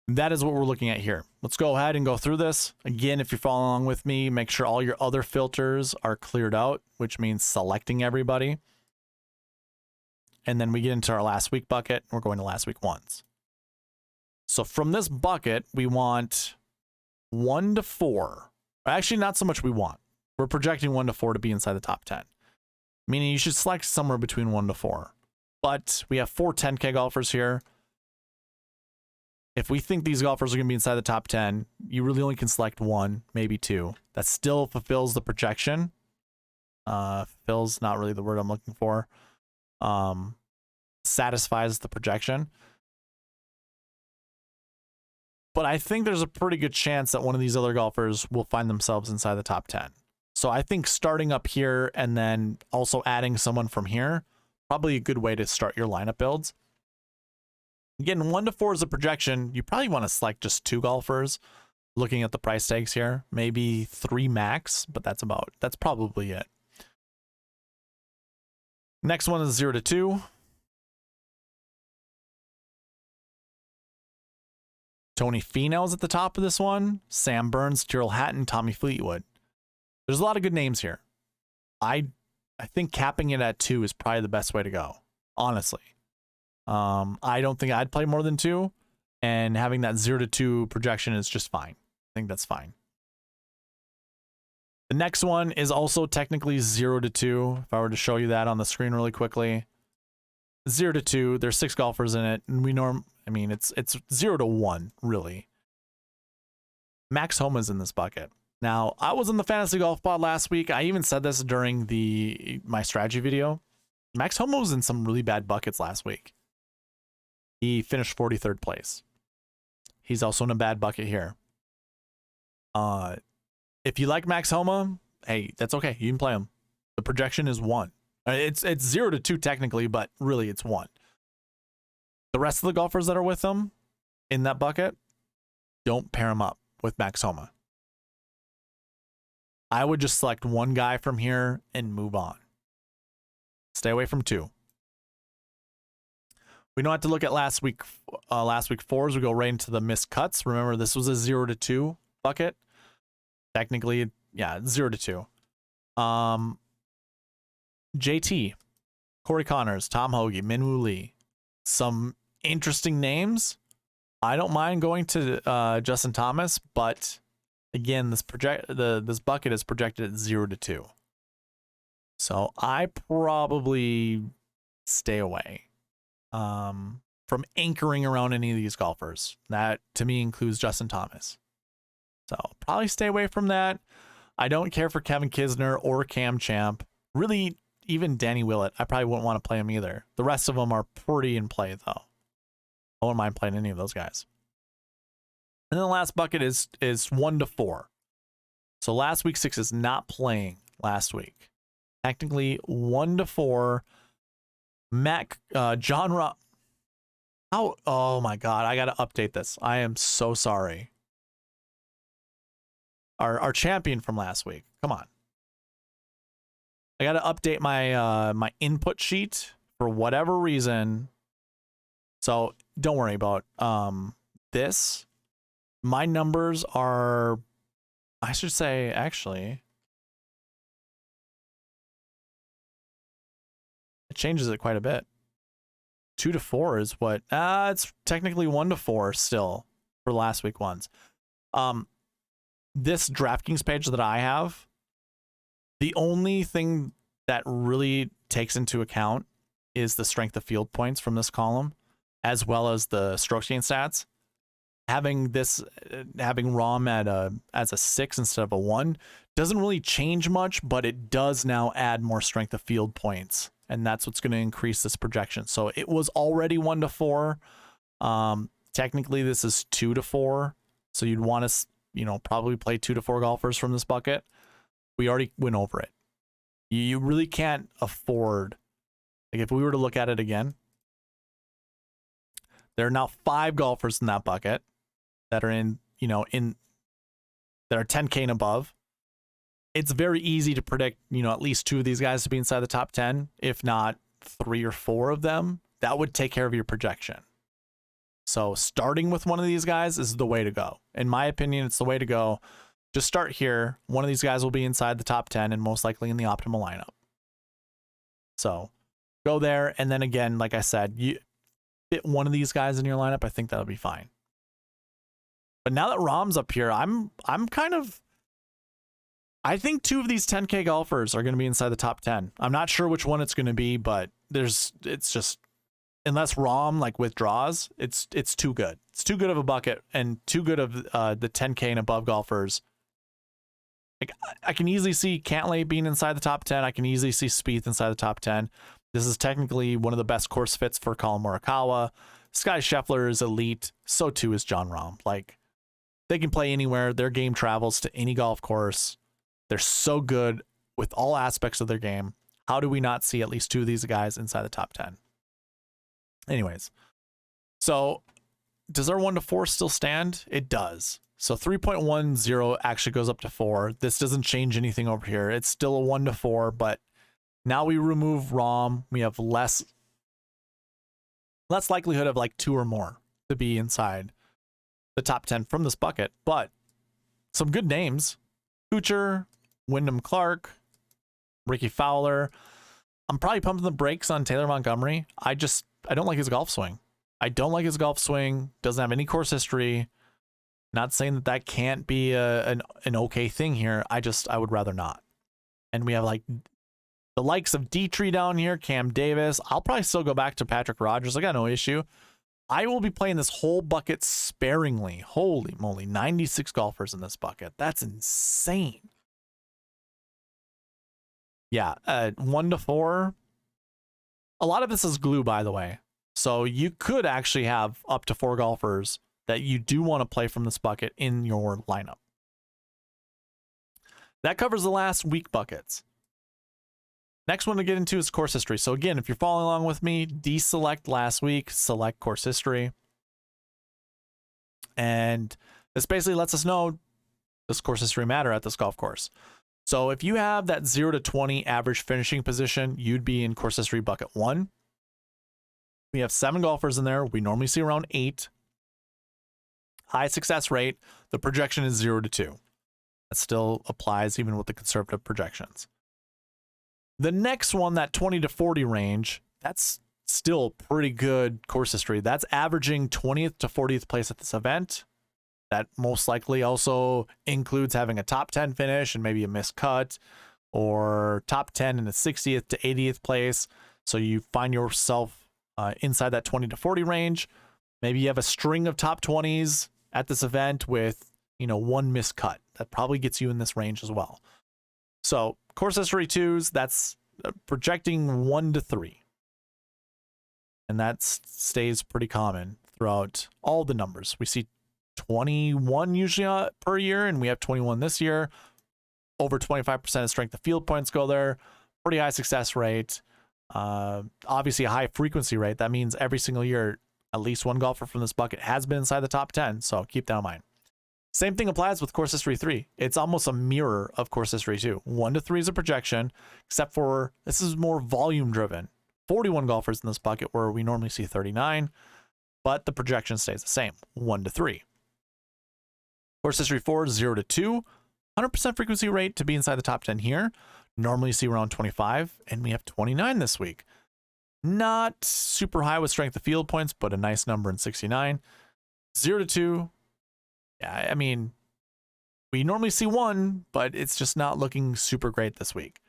that is what we're looking at here. Let's go ahead and go through this. Again, if you're following along with me, make sure all your other filters are cleared out, which means selecting everybody. And then we get into our last week bucket. We're going to last week ones. So from this bucket, we want 1 to 4. Actually, not so much we want. We're projecting 1 to 4 to be inside the top 10. Meaning you should select somewhere between 1 to 4. But we have 4 10K golfers here. If we think these golfers are going to be inside the top 10, you really only can select 1, maybe 2. That still fulfills the projection. Fulfills, not really the word I'm looking for. Satisfies the projection. But I think there's a pretty good chance that one of these other golfers will find themselves inside the top 10. So I think starting up here and then also adding someone from here, probably a good way to start your lineup builds. Again, 1 to 4 is a projection. You probably want to select just 2 golfers. Looking at the price tags here, maybe 3 max, but that's probably it. Next one is 0 to 2. Tony Finau's at the top of this one. Sam Burns, Tyrrell Hatton, Tommy Fleetwood. There's a lot of good names here. I think capping it at 2 is probably the best way to go, honestly. I don't think I'd play more than 2, and having that 0 to 2 projection is just fine. I think that's fine. The next one is also technically 0 to 2. If I were to show you that on the screen really quickly, 0 to 2. There's 6 golfers in it, and it's 0 to 1 really. Max Homa's in this bucket. Now, I was in the fantasy golf pod last week. I even said this during my strategy video. Max Homa was in some really bad buckets last week. He finished 43rd place. He's also in a bad bucket here. If you like Max Homa, hey, that's okay. You can play him. The projection is 1. It's 0 to 2 technically, but really it's 1. The rest of the golfers that are with him in that bucket, don't pair him up with Max Homa. I would just select one guy from here and move on. Stay away from 2. We don't have to look at last week 4s. We go right into the missed cuts. Remember, this was a 0 to 2 bucket. Technically, yeah, 0 to 2. JT, Corey Connors, Tom Hoagie, Minwoo Lee. Some interesting names. I don't mind going to Justin Thomas, but again, this bucket is projected at 0 to 2. So I probably stay away from anchoring around any of these golfers. That to me includes Justin Thomas. So probably stay away from that. I don't care for Kevin Kisner or Cam Champ. Really, even Danny Willett, I probably wouldn't want to play him either. The rest of them are pretty in play, though. I wouldn't mind playing any of those guys. And then the last bucket is 1 to 4. So last week 6 is not playing last week. Technically 1 to 4. Oh my God, I got to update this. I am so sorry. Our champion from last week. Come on. I got to update my my input sheet for whatever reason. So don't worry about this. My numbers are, I should say, actually, it changes it quite a bit. 2 to 4 is what, it's technically 1 to 4 still for last week ones. This DraftKings page that I have, the only thing that really takes into account is the strength of field points from this column, as well as the strokes gain stats. Having ROM as a 6 instead of a 1 doesn't really change much, but it does now add more strength of field points, and that's what's going to increase this projection. So it was already 1 to 4. Technically, this is 2 to 4. So you'd want to, probably play 2 to 4 golfers from this bucket. We already went over it. You really can't afford, like if we were to look at it again, there are now 5 golfers in that bucket that are that are 10K and above. It's very easy to predict, at least 2 of these guys to be inside the top 10, if not 3 or 4 of them. That would take care of your projection. So starting with one of these guys is the way to go. In my opinion, it's the way to go. Just start here. One of these guys will be inside the top 10 and most likely in the optimal lineup. So go there. And then again, like I said, you fit one of these guys in your lineup, I think that'll be fine. But now that Rom's up here, I think 2 of these 10K golfers are going to be inside the top 10. I'm not sure which one it's going to be, but it's just, unless Rom withdraws, it's too good. It's too good of a bucket and too good of the 10K and above golfers. I can easily see Cantlay being inside the top 10. I can easily see Spieth inside the top 10. This is technically one of the best course fits for Colin Morikawa. Scotty Scheffler is elite. So too is Jon Rahm. They can play anywhere. Their game travels to any golf course. They're so good with all aspects of their game. How do we not see at least 2 of these guys inside the top 10? Anyways, so does our 1 to 4 still stand? It does. So 3.10 actually goes up to 4. This doesn't change anything over here. It's still a 1 to 4, but now we remove ROM. We have less likelihood of 2 or more to be inside the top 10 from this bucket, but some good names. Kuchar, Wyndham Clark, Ricky Fowler. I'm probably pumping the brakes on Taylor Montgomery. I don't like his golf swing. Doesn't have any course history. Not saying that can't be an okay thing here. I would rather not. And we have like the likes of Dietrich down here, Cam Davis. I'll probably still go back to Patrick Rogers. I got no issue. I will be playing this whole bucket sparingly. Holy moly, 96 golfers in this bucket. That's insane. Yeah, 1 to 4. A lot of this is glue, by the way. So you could actually have up to 4 golfers that you do want to play from this bucket in your lineup. That covers the last week buckets. Next one to get into is course history. So again, if you're following along with me, deselect last week, select course history. And this basically lets us know, does course history matter at this golf course? So if you have that 0 to 20 average finishing position, you'd be in course history bucket 1. We have 7 golfers in there. We normally see around 8. High success rate. The projection is 0 to 2. That still applies even with the conservative projections. The next one, that 20 to 40 range, that's still pretty good course history. That's averaging 20th to 40th place at this event. That most likely also includes having a top 10 finish and maybe a missed cut, or top 10 in a 60th to 80th place. So you find yourself inside that 20 to 40 range. Maybe you have a string of top 20s at this event with, 1 missed cut. That probably gets you in this range as well. So course history 2s, that's projecting 1 to 3. And that stays pretty common throughout all the numbers. We see 21 usually per year, and we have 21 this year. Over 25% of strength of field points go there. Pretty high success rate. Obviously a high frequency rate. That means every single year, at least one golfer from this bucket has been inside the top 10. So keep that in mind. Same thing applies with course history 3. It's almost a mirror of course history 2. 1 to 3 is a projection, except for this is more volume driven. 41 golfers in this bucket where we normally see 39, but the projection stays the same, 1 to 3. Course history 4, 0 to 2, 100% frequency rate to be inside the top 10 here. Normally see around 25, and we have 29 this week. Not super high with strength of field points, but a nice number in 69. 0 to 2, yeah, I mean, we normally see 1, but it's just not looking super great this week.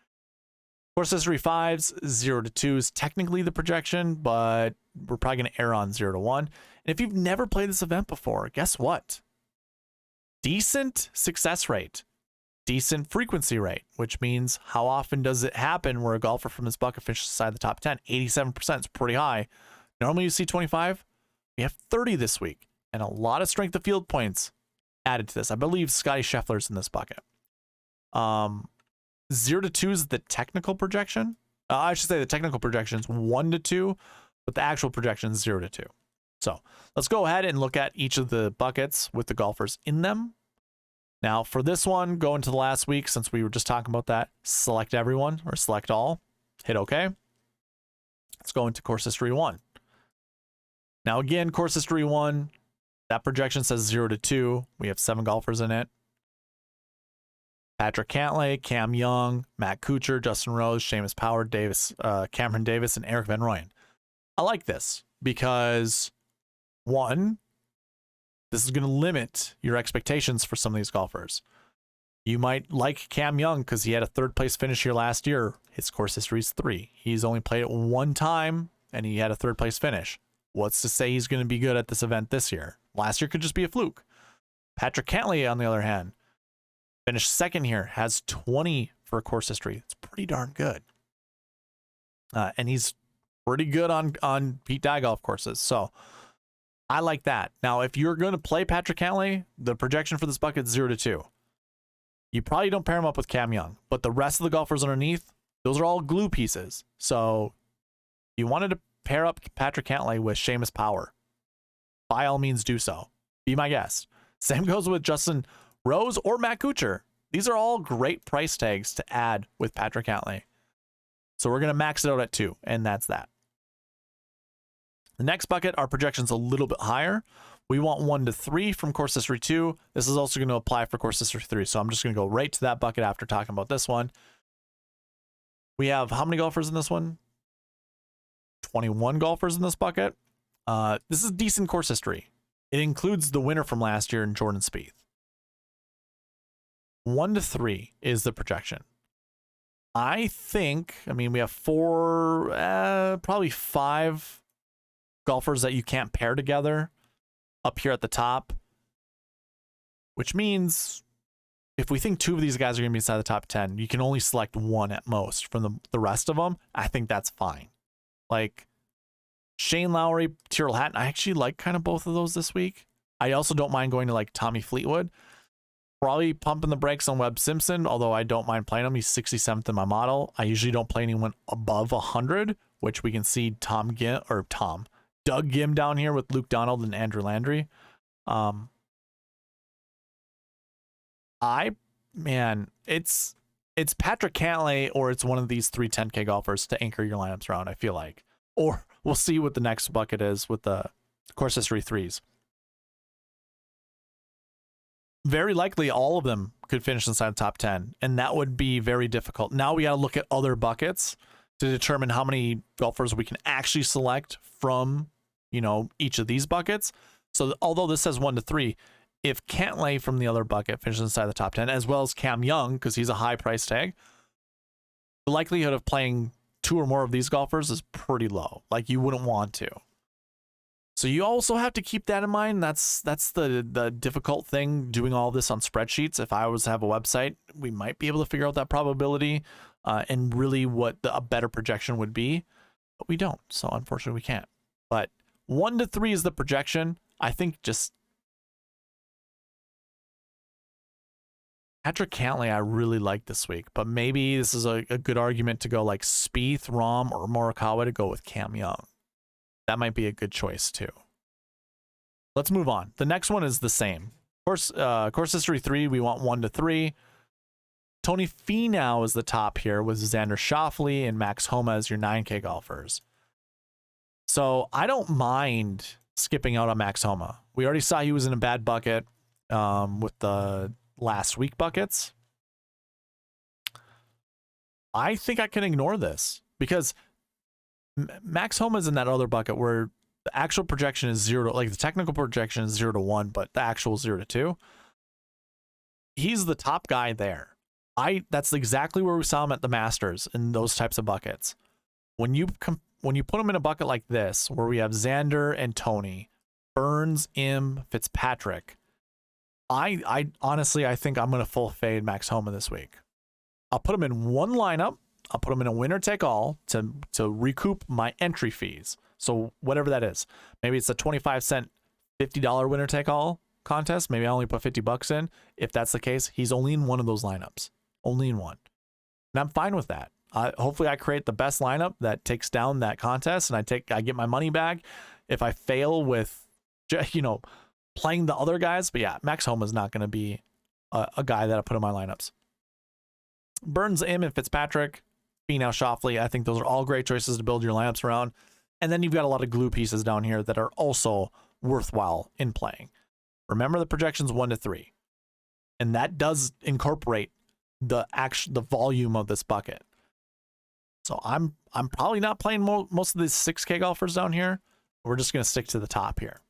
Course history 5s, 0 to 2 is technically the projection, but we're probably going to err on 0 to 1. And if you've never played this event before, guess what? Decent success rate, decent frequency rate, which means how often does it happen where a golfer from this bucket finishes inside the top 10? 87% is pretty high. Normally you see 25. We have 30 this week, and a lot of strength of field points added to this. I believe Scotty Scheffler's in this bucket. 0 to 2 is the technical projection. I should say the technical projection is 1 to 2, but the actual projection is 0 to 2. So let's go ahead and look at each of the buckets with the golfers in them. Now for this one, go into the last week, since we were just talking about that, select everyone or select all, hit OK. Let's go into course history 1. Now again, course history 1, that projection says 0 to 2. We have 7 golfers in it. Patrick Cantlay, Cam Young, Matt Kuchar, Justin Rose, Seamus Power, Cameron Davis, and Eric Van Rooyen. I like this because, 1, this is going to limit your expectations for some of these golfers. You might like Cam Young because he had a 3rd place finish here last year. His course history is 3. He's only played it 1 time, and he had a 3rd place finish. What's to say he's going to be good at this event this year? Last year could just be a fluke. Patrick Cantlay, on the other hand, finished 2nd here, has 20 for a course history. It's pretty darn good. And he's pretty good on Pete Dye golf courses. So I like that. Now, if you're going to play Patrick Cantlay, the projection for this bucket is 0 to 2. You probably don't pair him up with Cam Young, but the rest of the golfers underneath, those are all glue pieces. So you wanted to pair up Patrick Cantlay with Seamus Power, by all means do so. Be my guest. Same goes with Justin Rose or Matt Kuchar. These are all great price tags to add with Patrick Cantlay. So we're going to max it out at 2, and that's that. The next bucket, our projection's a little bit higher. We want 1 to 3 from course history 2. This is also going to apply for course history 3. So I'm just going to go right to that bucket after talking about this one. We have how many golfers in this one? 21 golfers in this bucket. This is decent course history. It includes the winner from last year in Jordan Spieth. 1 to 3 is the projection. I mean, we have probably 5 golfers that you can't pair together up here at the top, which means if we think 2 of these guys are going to be inside the top 10, you can only select 1 at most from the rest of them. I think that's fine. Like Shane Lowry, Tyrrell Hatton, I actually like kind of both of those this week. I also don't mind going to like Tommy Fleetwood. Probably pumping the brakes on Webb Simpson, although I don't mind playing him. He's 67th in my model. I usually don't play anyone above 100, which we can see Doug Gim down here with Luke Donald and Andrew Landry. It's Patrick Cantlay or it's one of these 3 10K golfers to anchor your lineups around, I feel like. Or we'll see what the next bucket is with the course history 3s. Very likely all of them could finish inside the top 10, and that would be very difficult. Now we got to look at other buckets to determine how many golfers we can actually select from, each of these buckets. So although this says 1 to 3, if Cantlay from the other bucket finishes inside the top 10, as well as Cam Young, because he's a high price tag, the likelihood of playing 2 or more of these golfers is pretty low. Like you wouldn't want to. So you also have to keep that in mind. That's the difficult thing doing all this on spreadsheets. If I was to have a website, we might be able to figure out that probability and really what a better projection would be, but we don't. So unfortunately we can't. But 1 to 3 is the projection. I think just Patrick Cantlay I really like this week, but maybe this is a good argument to go like Spieth, Rahm, or Morikawa to go with Cam Young. That might be a good choice too. Let's move on. The next one is the same. Course history 3, we want 1 to 3. Tony Finau is the top here with Xander Schauffele and Max Homa as your 9K golfers. So I don't mind skipping out on Max Homa. We already saw he was in a bad bucket with the last week buckets. I think I can ignore this because Max Homa is in that other bucket where the actual projection is 0 to, like the technical projection is 0 to 1, but the actual 0 to 2. He's the top guy there. That's exactly where we saw him at the Masters in those types of buckets. When you put him in a bucket like this, where we have Xander and Tony, Burns, Fitzpatrick, I honestly think I'm going to full fade Max Homa this week. I'll put him in one lineup. I'll put them in a winner take all to recoup my entry fees. So whatever that is, maybe it's a 25-cent, $50 winner take all contest. Maybe I only put $50 in. If that's the case, he's only in one of those lineups, only in one. And I'm fine with that. Hopefully I create the best lineup that takes down that contest and I get my money back if I fail with, playing the other guys. But yeah, Max Homa is not going to be a guy that I put in my lineups. Burns, and Fitzpatrick, Finau, Schauffele, I think those are all great choices to build your lineups around. And then you've got a lot of glue pieces down here that are also worthwhile in playing. Remember the projections 1 to 3. And that does incorporate the volume of this bucket. So I'm probably not playing most of these 6K golfers down here. We're just going to stick to the top here.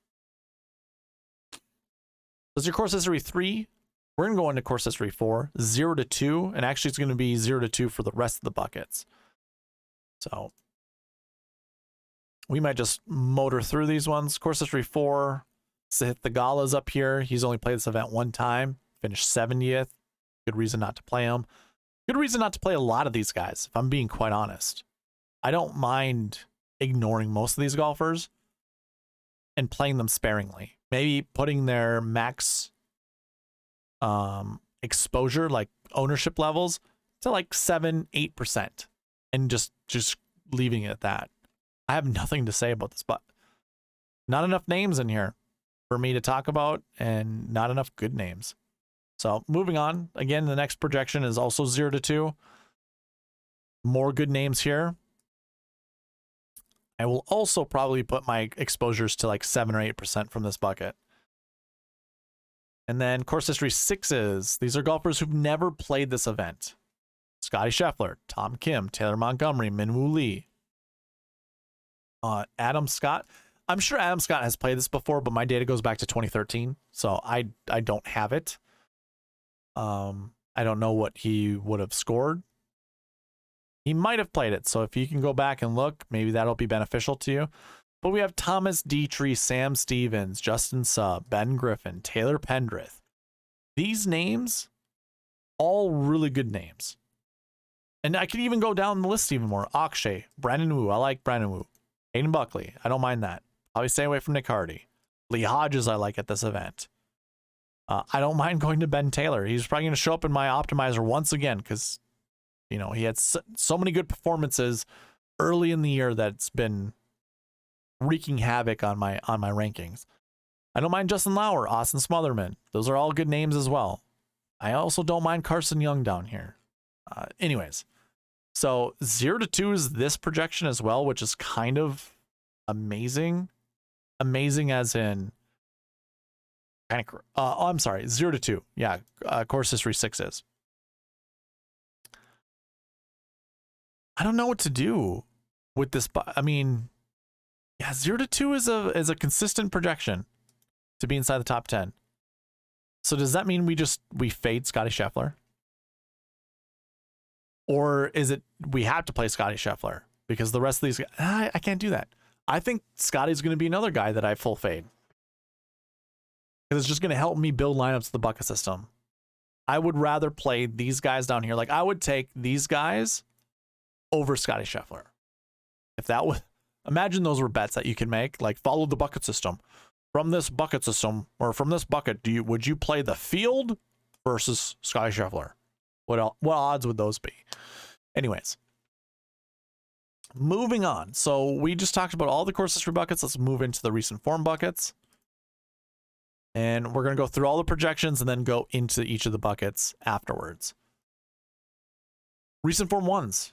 Does your course history 3? We're going to go into course history 4, 0 to 2, and actually it's going to be 0 to 2 for the rest of the buckets. So we might just motor through these ones. Course history 4, Sahith Theegala's up here. He's only played this event one time, finished 70th. Good reason not to play him. Good reason not to play a lot of these guys, if I'm being quite honest. I don't mind ignoring most of these golfers and playing them sparingly. Maybe putting their max exposure, like ownership levels, to like 7-8% and just leaving it at that. I have nothing to say about this, but not enough names in here for me to talk about and not enough good names. So moving on, again, the next projection is also 0 to 2. More good names here. I will also probably put my exposures to like 7 or 8% from this bucket. And then course history 6s. These are golfers who've never played this event. Scotty Scheffler, Tom Kim, Taylor Montgomery, Minwoo Lee, Adam Scott. I'm sure Adam Scott has played this before, but my data goes back to 2013, so I don't have it. I don't know what he would have scored. He might have played it, so if you can go back and look, maybe that'll be beneficial to you. But we have Thomas Dietrich, Sam Stevens, Justin Suh, Ben Griffin, Taylor Pendrith. These names, all really good names. And I could even go down the list even more. Akshay, Brandon Wu. I like Brandon Wu. Hayden Buckley. I don't mind that. Probably stay away from Nick Hardy. Lee Hodges I like at this event. I don't mind going to Ben Taylor. He's probably going to show up in my optimizer once again because, you know, he had so many good performances early in the year that's been wreaking havoc on my rankings. I don't mind Justin Lauer, Austin Smotherman. Those are all good names as well. I also don't mind Carson Young down here. Anyways, so 0 to 2 is this projection as well, which is kind of amazing. Amazing as in kind of. I'm sorry, 0 to 2. Yeah, course history 6s. I don't know what to do with this. I mean, yeah, 0 to 2 is a consistent projection to be inside the top 10. So does that mean we fade Scotty Scheffler? Or is it we have to play Scotty Scheffler because the rest of these guys, I can't do that. I think Scotty's going to be another guy that I full fade because it's just going to help me build lineups to the bucket system. I would rather play these guys down here. Like I would take these guys over Scotty Scheffler. If that was, imagine those were bets that you can make, like follow the bucket system. From this bucket system or from this bucket, would you play the field versus Scotty Scheffler? What odds would those be? Anyways, moving on. So we just talked about all the course history buckets. Let's move into the recent form buckets. And we're going to go through all the projections and then go into each of the buckets afterwards. Recent form ones,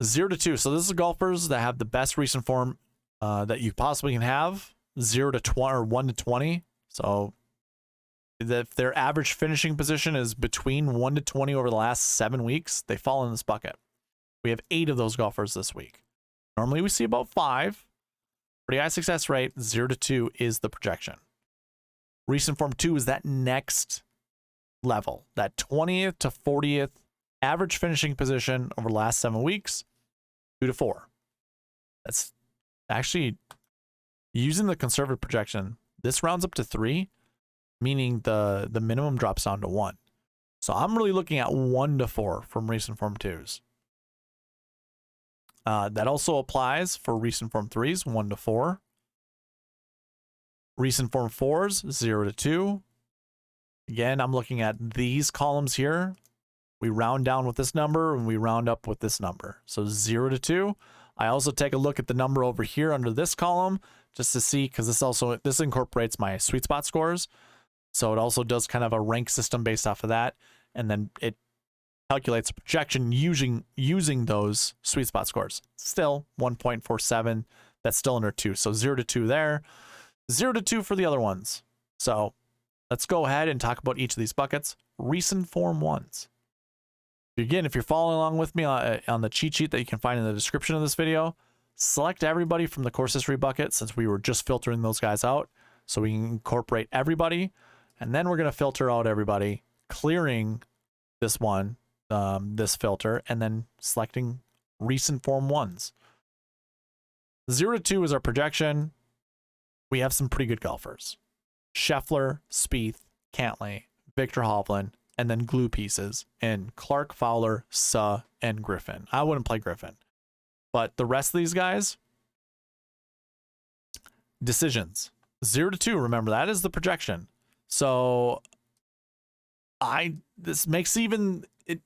0 to 2. So this is golfers that have the best recent form that you possibly can have. 0 to 20 or 1 to 20. So if their average finishing position is between 1 to 20 over the last 7 weeks, they fall in this bucket. We have 8 of those golfers this week. Normally we see about 5. Pretty high success rate. 0 to 2 is the projection. Recent form 2 is that next level, that 20th to 40th average finishing position over the last 7 weeks, 2 to 4. That's actually, using the conservative projection, this rounds up to 3, meaning the minimum drops down to 1. So I'm really looking at 1 to 4 from recent form 2s. That also applies for recent form 3s, 1 to 4. Recent form 4s, 0 to 2. Again, I'm looking at these columns here. We round down with this number and we round up with this number. So 0 to 2. I also take a look at the number over here under this column just to see, because this incorporates my sweet spot scores. So it also does kind of a rank system based off of that. And then it calculates a projection using those sweet spot scores. Still 1.47. That's still under 2. So 0 to 2 there. 0 to 2 for the other ones. So let's go ahead and talk about each of these buckets. Recent form ones. Again, if you're following along with me on the cheat sheet that you can find in the description of this video, select everybody from the course history bucket since we were just filtering those guys out. So we can incorporate everybody. And then we're going to filter out everybody, clearing this one, this filter, and then selecting recent form ones. 0 to 2 is our projection. We have some pretty good golfers. Scheffler, Spieth, Cantlay, Victor Hovland, and then glue pieces in Clark, Fowler, Suh, and Griffin. I wouldn't play Griffin. But the rest of these guys, decisions. 0 to 2, remember, that is the projection. So this makes it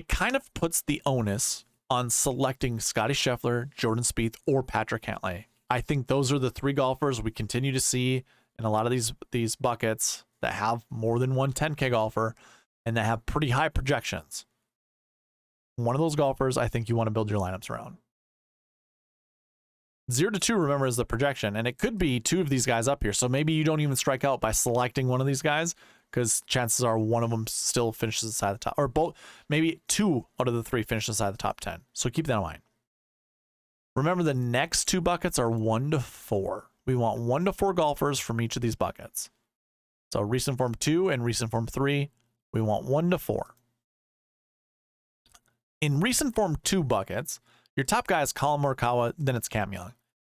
kind of puts the onus on selecting Scotty Scheffler, Jordan Spieth, or Patrick Cantlay. I think those are the 3 golfers we continue to see in a lot of these buckets that have more than one 10K golfer and that have pretty high projections. One of those golfers I think you want to build your lineups around. 0 to 2, remember, is the projection, and it could be 2 of these guys up here. So maybe you don't even strike out by selecting one of these guys, because chances are one of them still finishes inside the top, or both, maybe 2 out of the 3 finish inside the top 10. So keep that in mind. Remember, the next 2 buckets are 1 to 4. We want 1 to 4 golfers from each of these buckets. So recent form 2 and recent form 3, we want 1 to 4. In recent form 2 buckets, your top guy is Colin Morikawa, then it's Cam Young.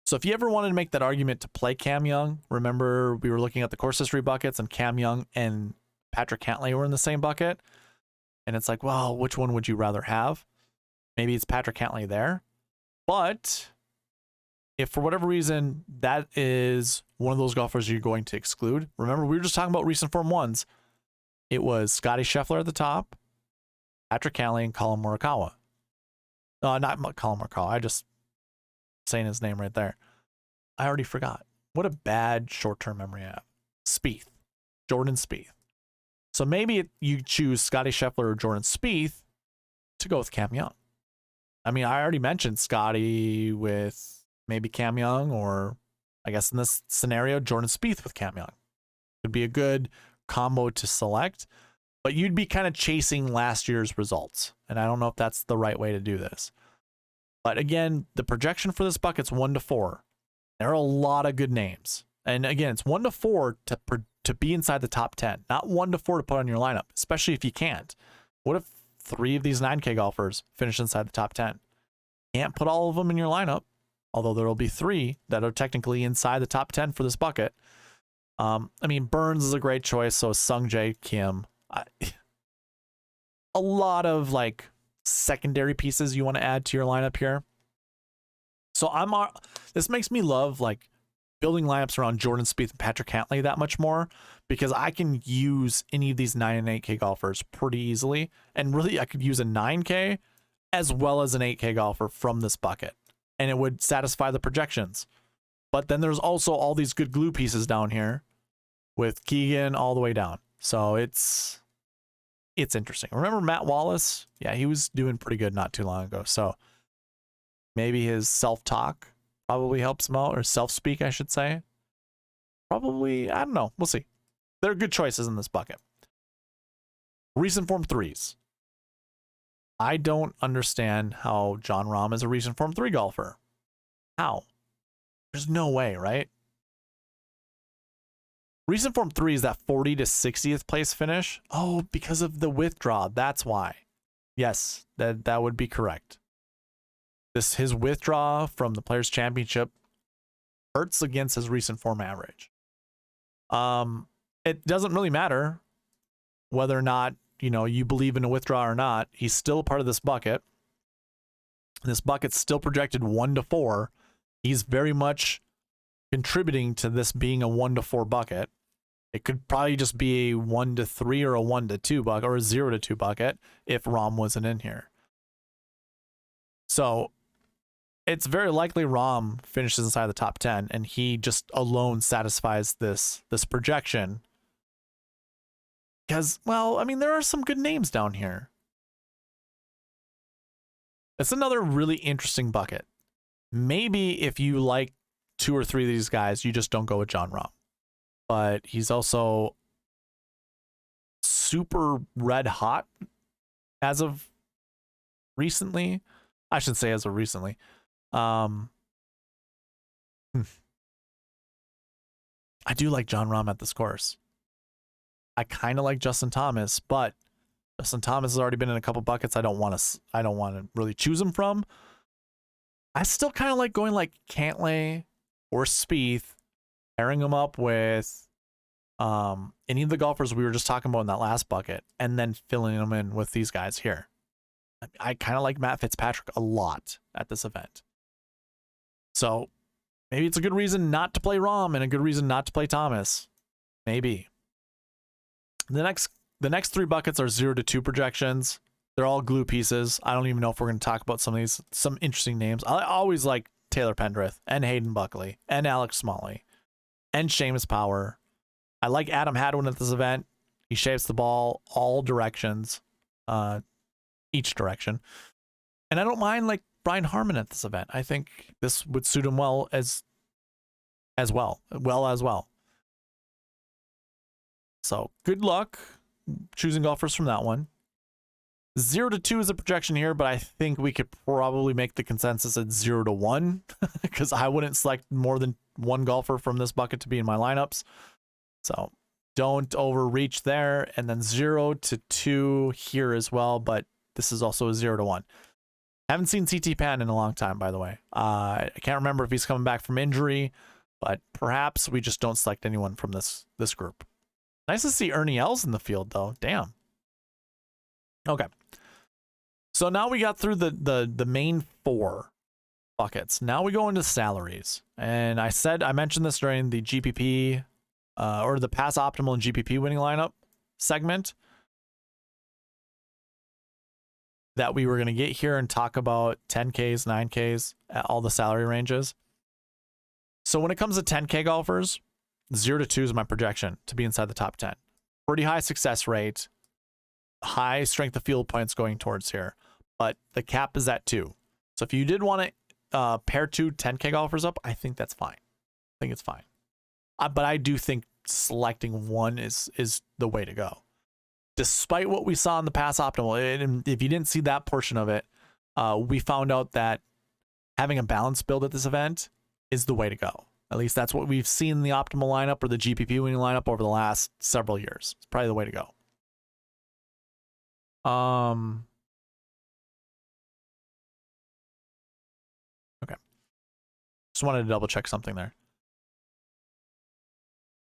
So if you ever wanted to make that argument to play Cam Young, remember we were looking at the course history buckets and Cam Young and Patrick Cantlay were in the same bucket. And it's like, well, which one would you rather have? Maybe it's Patrick Cantlay there. But if for whatever reason that is one of those golfers you're going to exclude, remember we were just talking about recent form 1s. It was Scotty Scheffler at the top, Patrick Cantlay, and Colin Morikawa. Not Colin Morikawa. I just saying his name right there. I already forgot. What a bad short-term memory I have. Spieth. Jordan Spieth. So maybe you choose Scotty Scheffler or Jordan Spieth to go with Cam Young. I mean, I already mentioned Scotty with maybe Cam Young, or I guess in this scenario, Jordan Spieth with Cam Young. Would be a good combo to select, but you'd be kind of chasing last year's results. And I don't know if that's the right way to do this. But again, the projection for this bucket's 1 to 4. There are a lot of good names. And again, it's 1 to 4 to be inside the top 10, not 1 to 4 to put on your lineup, especially if you can't. What if 3 of these 9K golfers finish inside the top 10? Can't put all of them in your lineup, although there will be 3 that are technically inside the top 10 for this bucket. I mean, Burns is a great choice, so is Sung Jae Kim. A lot of like secondary pieces you want to add to your lineup here. So this makes me love like building lineups around Jordan Spieth and Patrick Cantlay that much more, because I can use any of these 9 and 8K golfers pretty easily. And really, I could use a 9K as well as an 8K golfer from this bucket, and it would satisfy the projections. But then there's also all these good glue pieces down here with Keegan all the way down. So it's interesting. Remember Matt Wallace? Yeah, he was doing pretty good not too long ago. So maybe his self-talk probably helps him out, or self-speak, I should say. Probably, I don't know. We'll see. There are good choices in this bucket. Recent form 3s. I don't understand how Jon Rahm is a recent form 3 golfer. How? There's no way, right? Recent form 3 is that 40 to 60th place finish. Oh, because of the withdraw. That's why. Yes, that would be correct. His withdraw from the Players Championship hurts against his recent form average. It doesn't really matter whether or not, you believe in a withdraw or not. He's still a part of this bucket. This bucket's still projected 1 to 4. He's very much contributing to this being a 1 to 4 bucket. It could probably just be a 1 to 3 or a 1 to 2 bucket, or a 0 to 2 bucket if Rahm wasn't in here. So it's very likely Rahm finishes inside the top 10, and he just alone satisfies this projection. Because, well, I mean, there are some good names down here. It's another really interesting bucket. Maybe if you like 2 or 3 of these guys, you just don't go with Jon Rahm. But he's also super red hot as of recently. I should say as of recently. I do like Jon Rahm at this course. I kind of like Justin Thomas, but Justin Thomas has already been in a couple buckets I don't want to really choose him from. I still kind of like going like Cantlay or Spieth, pairing them up with any of the golfers we were just talking about in that last bucket, and then filling them in with these guys here. I kind of like Matt Fitzpatrick a lot at this event. So maybe it's a good reason not to play Rahm and a good reason not to play Thomas. Maybe. The next 3 buckets are 0 to 2 projections. They're all glue pieces. I don't even know if we're going to talk about some interesting names. I always like Taylor Pendrith and Hayden Buckley and Alex Smalley and Seamus Power. I like Adam Hadwin at this event. He shapes the ball all directions, each direction. And I don't mind like Brian Harmon at this event. I think this would suit him well as well. So good luck choosing golfers from that one. 0 to 2 is a projection here, but I think we could probably make the consensus at 0 to 1 because I wouldn't select more than one golfer from this bucket to be in my lineups. So don't overreach there. And then 0 to 2 here as well, but this is also a 0 to 1. Haven't seen CT Pan in a long time, by the way. I can't remember if he's coming back from injury, but perhaps we just don't select anyone from this group. Nice to see Ernie Els in the field, though. Damn. Okay. So now we got through the main 4 buckets. Now we go into salaries. And I mentioned this during the GPP or the pass optimal and GPP winning lineup segment that we were going to get here and talk about 10Ks, 9Ks, all the salary ranges. So when it comes to 10K golfers, 0 to 2 is my projection to be inside the top 10. Pretty high success rate, high strength of field points going towards here, but the cap is at 2. So if you did want to pair 2 10K golfers up, I think that's fine. I think it's fine. But I do think selecting one is the way to go. Despite what we saw in the pass optimal, and if you didn't see that portion of it, we found out that having a balanced build at this event is the way to go. At least that's what we've seen in the optimal lineup or the GPP winning lineup over the last several years. It's probably the way to go. Okay. Just wanted to double check something there.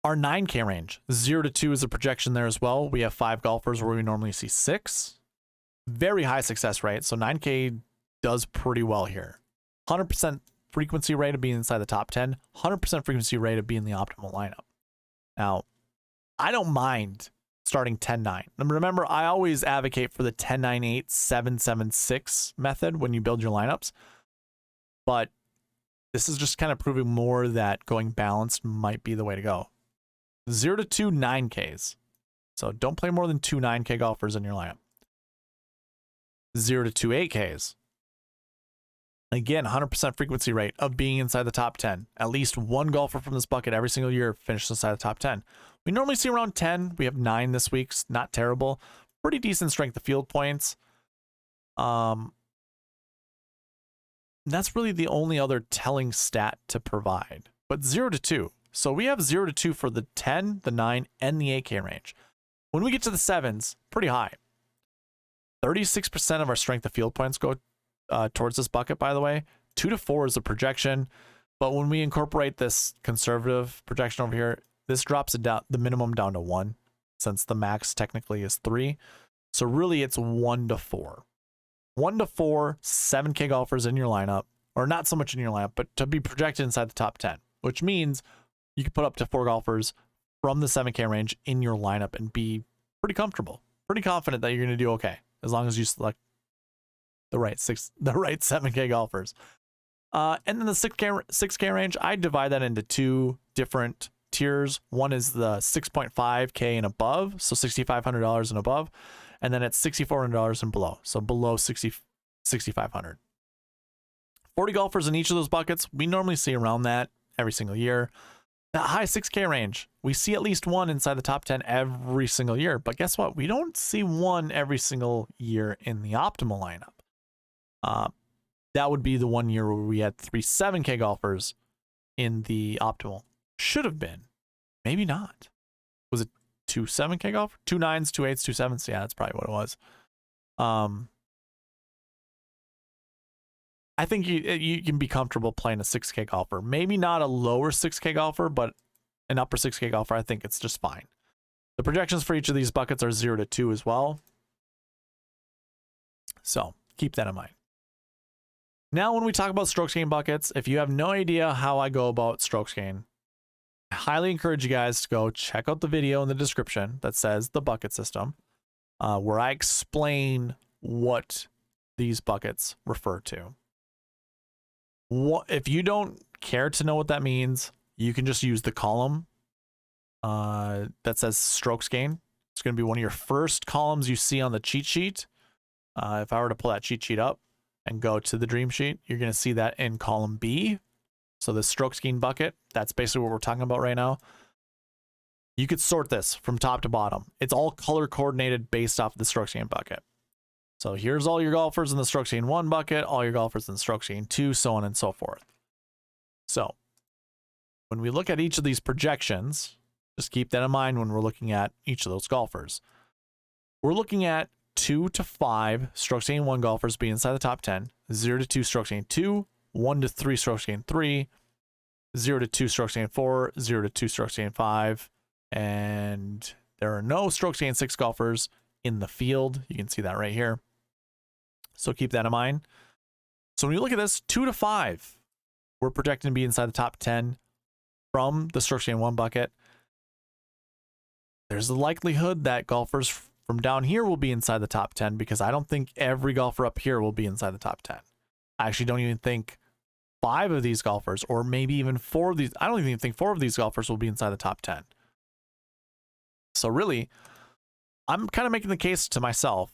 Our 9K range, 0 to 2 is a projection there as well. We have 5 golfers where we normally see 6. Very high success rate. So 9K does pretty well here. 100% frequency rate of being inside the top 10. 100% frequency rate of being the optimal lineup. Now, I don't mind starting 10-9. Remember, I always advocate for the 10-9-8-7-7-6 method when you build your lineups. But this is just kind of proving more that going balanced might be the way to go. 0 to 2 9Ks. So don't play more than 2 9K golfers in your lineup. 0 to 2 8Ks. Again, 100% frequency rate of being inside the top 10. At least one golfer from this bucket every single year finishes inside the top 10. We normally see around 10. We have 9 this week. Not terrible. Pretty decent strength of field points. That's really the only other telling stat to provide. But 0 to 2. So we have 0 to 2 for the 10, the 9, and the 8K range. When we get to the 7s, pretty high. 36% of our strength of field points go towards this bucket, by the way. 2 to 4 is a projection. But when we incorporate this conservative projection over here, this drops it down, the minimum down to 1, since the max technically is 3. So really it's 1 to 4. 1 to 4, 7K golfers in your lineup, or not so much in your lineup, but to be projected inside the top 10, which means you can put up to 4 golfers from the 7K range in your lineup and be pretty comfortable, pretty confident that you're going to do okay, as long as you select the right 7K golfers. And then the 6K range, I divide that into 2 different tiers. One is the 6.5K and above, so $6,500 and above, and then it's $6,400 and below, so below $6,500. 40 golfers in each of those buckets. We normally see around that every single year. That high 6K range, we see at least one inside the top 10 every single year. But guess what? We don't see one every single year in the optimal lineup. That would be the one year where we had 3 7K golfers in the optimal. Should have been. Maybe not. Was it 2 7K golfers? 2 9s, 2 8s, 2 7s? Yeah, that's probably what it was. I think you can be comfortable playing a 6K golfer. Maybe not a lower 6K golfer, but an upper 6K golfer. I think it's just fine. The projections for each of these buckets are 0 to 2 as well. So keep that in mind. Now, when we talk about strokes gain buckets, if you have no idea how I go about strokes gain, I highly encourage you guys to go check out the video in the description that says the bucket system, where I explain what these buckets refer to. If you don't care to know what that means, you can just use the column that says strokes gain. It's going to be one of your first columns you see on the cheat sheet. If I were to pull that cheat sheet up, and go to the dream sheet, you're going to see that in column B. So the stroke gain bucket, that's basically what we're talking about right now. You could sort this from top to bottom. It's all color coordinated based off the stroke gain bucket. So here's all your golfers in the stroke gain 1 bucket, all your golfers in the stroke gain 2, so on and so forth. So when we look at each of these projections, just keep that in mind when we're looking at each of those golfers. We're looking at 2 to 5 stroke gain 1 golfers being inside the top 10, 0 to 2 stroke gain 2, 1 to 3 stroke gain 3, 0 to 2 stroke gain 4, 0 to 2 stroke gain 5, and there are no stroke gain 6 golfers in the field. You can see that right here. So keep that in mind. So when you look at this, 2 to 5, we're projecting to be inside the top 10 from the stroke gain 1 bucket. There's the likelihood that golfers from down here will be inside the top 10 because I don't think every golfer up here will be inside the top 10. I actually don't even think 5 of these golfers, or maybe even 4 of these, I don't even think 4 of these golfers will be inside the top 10. So really, I'm kind of making the case to myself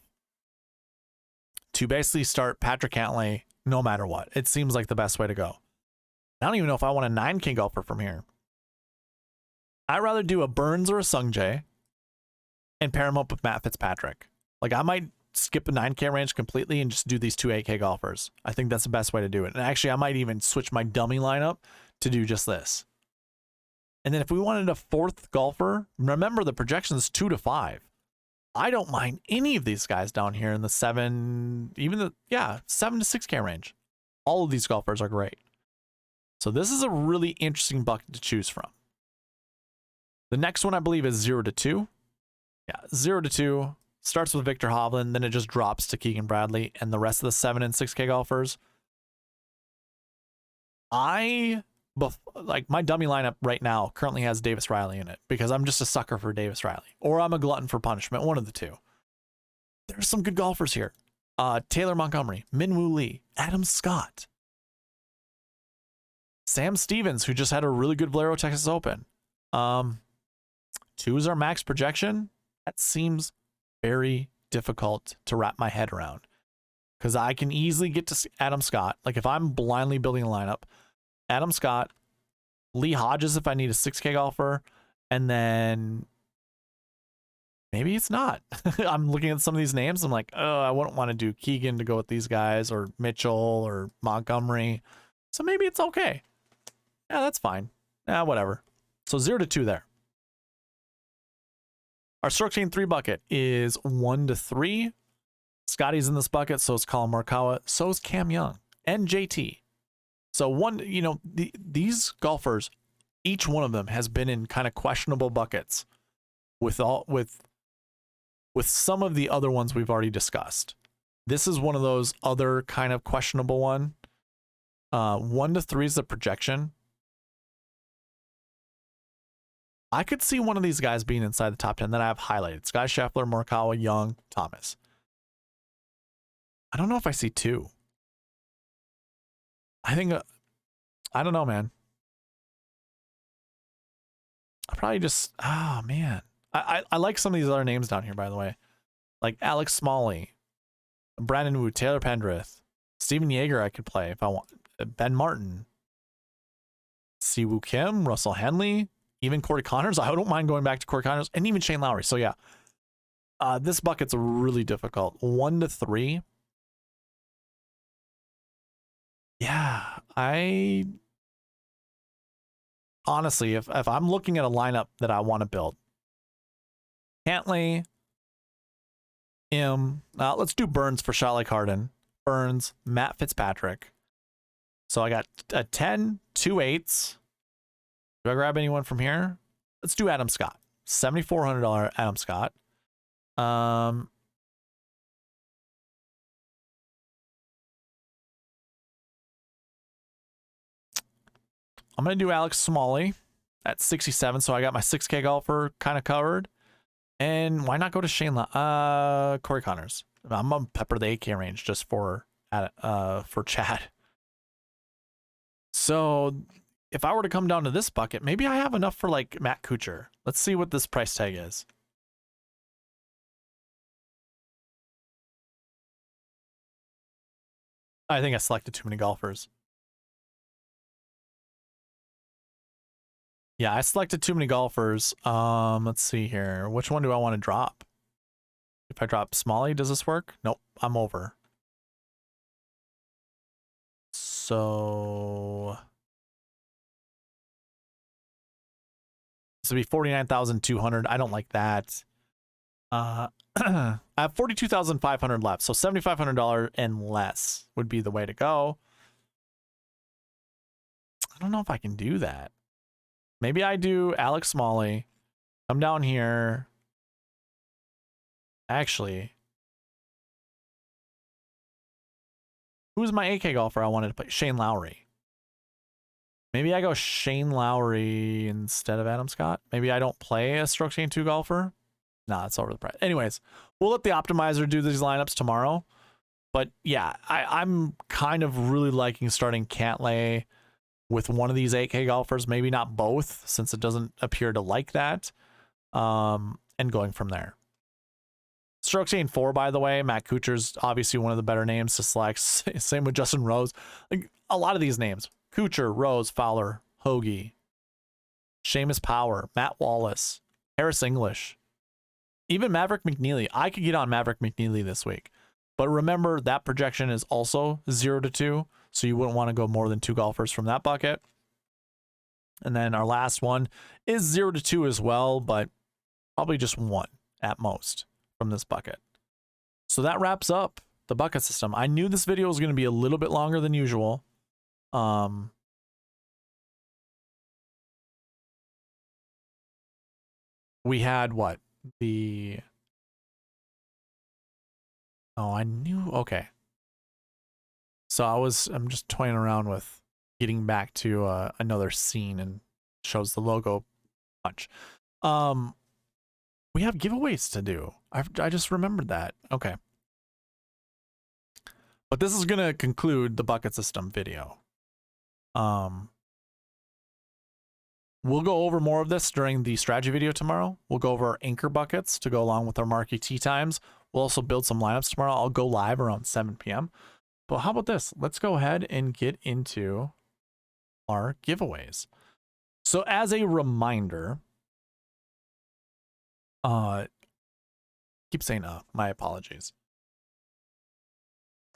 to basically start Patrick Cantlay no matter what. It seems like the best way to go. I don't even know if I want a 9K golfer from here. I'd rather do a Burns or a Sungjae and pair him up with Matt Fitzpatrick. Like, I might skip the 9K range completely and just do these 2 8K golfers. I think that's the best way to do it. And actually, I might even switch my dummy lineup to do just this. And then if we wanted a 4th golfer, remember the projection is 2 to 5. I don't mind any of these guys down here in the 7, even the, 7 to 6K range. All of these golfers are great. So this is a really interesting bucket to choose from. The next one I believe is 0 to 2. Yeah, 0 to 2 starts with Victor Hovland, then it just drops to Keegan Bradley and the rest of the 7 and 6K golfers. Like my dummy lineup right now currently has Davis Riley in it because I'm just a sucker for Davis Riley, or I'm a glutton for punishment, one of the two. There's some good golfers here. Taylor Montgomery, Minwoo Lee, Adam Scott, Sam Stevens, who just had a really good Valero Texas Open. 2 is our max projection. That seems very difficult to wrap my head around because I can easily get to Adam Scott. Like if I'm blindly building a lineup, Adam Scott, Lee Hodges if I need a 6K golfer, and then maybe it's not. I'm looking at some of these names. I'm like, oh, I wouldn't want to do Keegan to go with these guys, or Mitchell, or Montgomery. So maybe it's okay. Yeah, that's fine. Yeah, whatever. So 0 to 2 there. Our stroke gain 3 bucket is 1 to 3. Scotty's in this bucket, so is Colin Morikawa, so is Cam Young and JT. So these golfers, each one of them has been in kind of questionable buckets with some of the other ones we've already discussed. This is one of those other kind of questionable one. 1 to 3 is the projection. I could see one of these guys being inside the top 10 that I have highlighted. Sky Scheffler, Morikawa, Young, Thomas. I don't know if I see 2. I think, I don't know, man. I probably just, oh, man. I like some of these other names down here, by the way. Like Alex Smalley, Brandon Wu, Taylor Pendrith, Steven Yeager I could play if I want. Ben Martin, Siwoo Kim, Russell Henley, even Corey Connors. I don't mind going back to Corey Connors, and even Shane Lowry. So yeah, this bucket's really difficult. 1 to 3. Yeah, I honestly, if I'm looking at a lineup that I want to build, Cantlay, let's do Burns for shot like Harden. Burns, Matt Fitzpatrick. So I got a 10, 2 8s. Do I grab anyone from here? Let's do Adam Scott. $7,400 Adam Scott. I'm going to do Alex Smalley at 67, so I got my 6K golfer kind of covered. And why not go to Corey Connors? I'm going to pepper the 8K range just for Chad. So if I were to come down to this bucket, maybe I have enough for like Matt Kuchar. Let's see what this price tag is. I think I selected too many golfers. Yeah, I selected too many golfers. Let's see here. Which one do I want to drop? If I drop Smalley, does this work? Nope, I'm over. So this would be 49,200. I don't like that. I have 42,500 left, so $7,500 and less would be the way to go. I don't know if I can do that. Maybe I do Alex Smalley. Come down here. Actually, who's my AK golfer I wanted to play? Shane Lowry. Maybe I go Shane Lowry instead of Adam Scott. Maybe I don't play a stroke chain 2 golfer. Nah, it's over the price. Anyways, we'll let the optimizer do these lineups tomorrow. But yeah, I'm kind of really liking starting Cantlay with one of these 8K golfers, maybe not both, since it doesn't appear to like that, and going from there. Stroke chain 4, by the way, Matt Kuchar's obviously one of the better names to select. Same with Justin Rose. Like, a lot of these names: Kuchar, Rose, Fowler, Hoagie, Seamus Power, Matt Wallace, Harris English, even Maverick McNeely. I could get on Maverick McNeely this week, but remember that projection is also 0 to 2. So you wouldn't want to go more than 2 golfers from that bucket. And then our last one is 0 to 2 as well, but probably just 1 at most from this bucket. So that wraps up the bucket system. I knew this video was going to be a little bit longer than usual. We had what? I knew. Okay. So I'm just toying around with getting back to another scene, and shows the logo punch. We have giveaways to do. I just remembered that. Okay. But this is going to conclude the bucket system video. We'll go over more of this during the strategy video tomorrow. We'll go over our anchor buckets to go along with our marquee tee times. We'll also build some lineups tomorrow. I'll go live around 7 p.m. But how about this? Let's go ahead and get into our giveaways. So as a reminder, keep saying my apologies.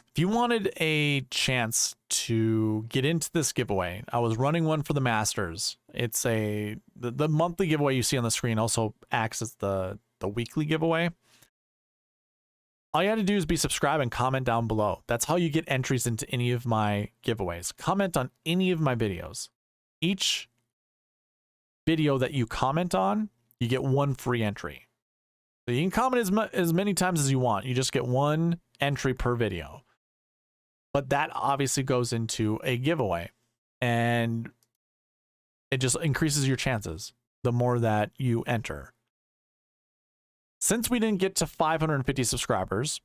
If you wanted a chance to get into this giveaway, I was running one for the Masters. It's the monthly giveaway you see on the screen also acts as the weekly giveaway. All you had to do is be subscribed and comment down below. That's how you get entries into any of my giveaways. Comment on any of my videos. Each video that you comment on, you get 1 free entry. So you can comment as many times as you want. You just get 1 entry per video. But that obviously goes into a giveaway, and it just increases your chances the more that you enter. Since we didn't get to 550 subscribers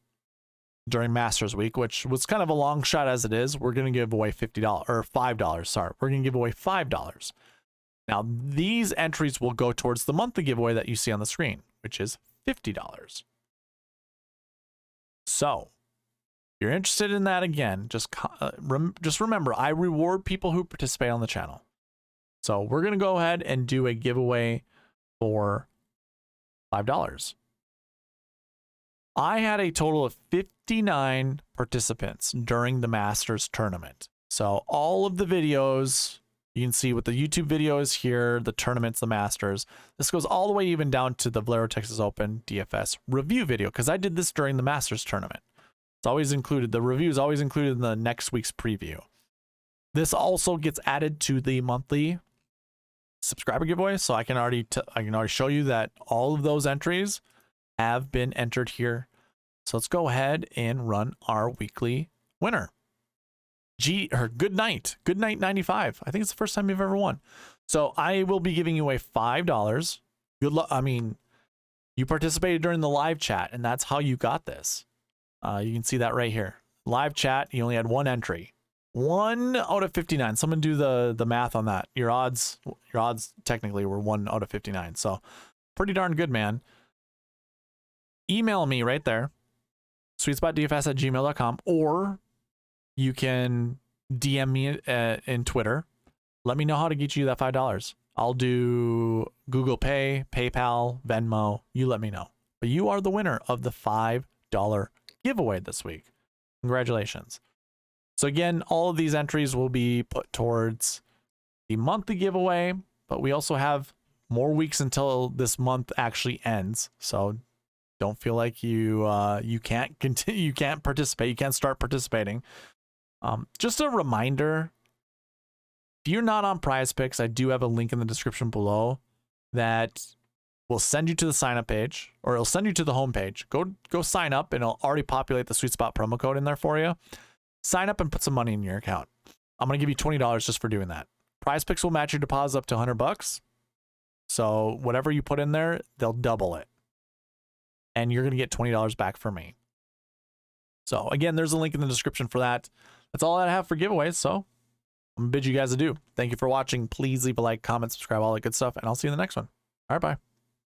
during Masters Week, which was kind of a long shot as it is, we're going to give away $50 or $5. Sorry, we're going to give away $5. Now, these entries will go towards the monthly giveaway that you see on the screen, which is $50. So, if you're interested in that, again, just remember, I reward people who participate on the channel. So we're going to go ahead and do a giveaway for $5. I had a total of 59 participants during the Masters tournament. So all of the videos, you can see what the YouTube video is here, the tournaments, the Masters. This goes all the way even down to the Valero Texas Open DFS review video, because I did this during the Masters tournament. It's always included. The review is always included in the next week's preview. This also gets added to the monthly subscriber giveaway, so I can already show you that all of those entries have been entered here. So let's go ahead and run our weekly winner. Good night 95. I think it's the first time you've ever won. So I will be giving you away $5. Good luck. I mean, you participated during the live chat, and that's how you got this. You can see that right here. Live chat, you only had 1 entry. 1 out of 59. Someone do the math on that. Your odds technically were 1 out of 59. So pretty darn good, man. Email me right there, sweetspotdfs@gmail.com, or you can DM me in Twitter. Let me know how to get you that $5. I'll do Google Pay, PayPal, Venmo. You let me know. But you are the winner of the $5 giveaway this week. Congratulations. So again, all of these entries will be put towards the monthly giveaway, but we also have more weeks until this month actually ends. So don't feel like you can't continue, you can't participate, you can't start participating. Just a reminder, if you're not on Prize Picks, I do have a link in the description below that will send you to the sign up page, or it'll send you to the home page. Go sign up, and it'll already populate the Sweet Spot promo code in there for you. Sign up and put some money in your account. I'm going to give you $20 just for doing that. Prize Picks will match your deposit up to $100. So whatever you put in there, they'll double it. And you're going to get $20 back for me. So again, there's a link in the description for that. That's all I have for giveaways. So I'm going to bid you guys adieu. Thank you for watching. Please leave a like, comment, subscribe, all that good stuff. And I'll see you in the next one. All right, bye.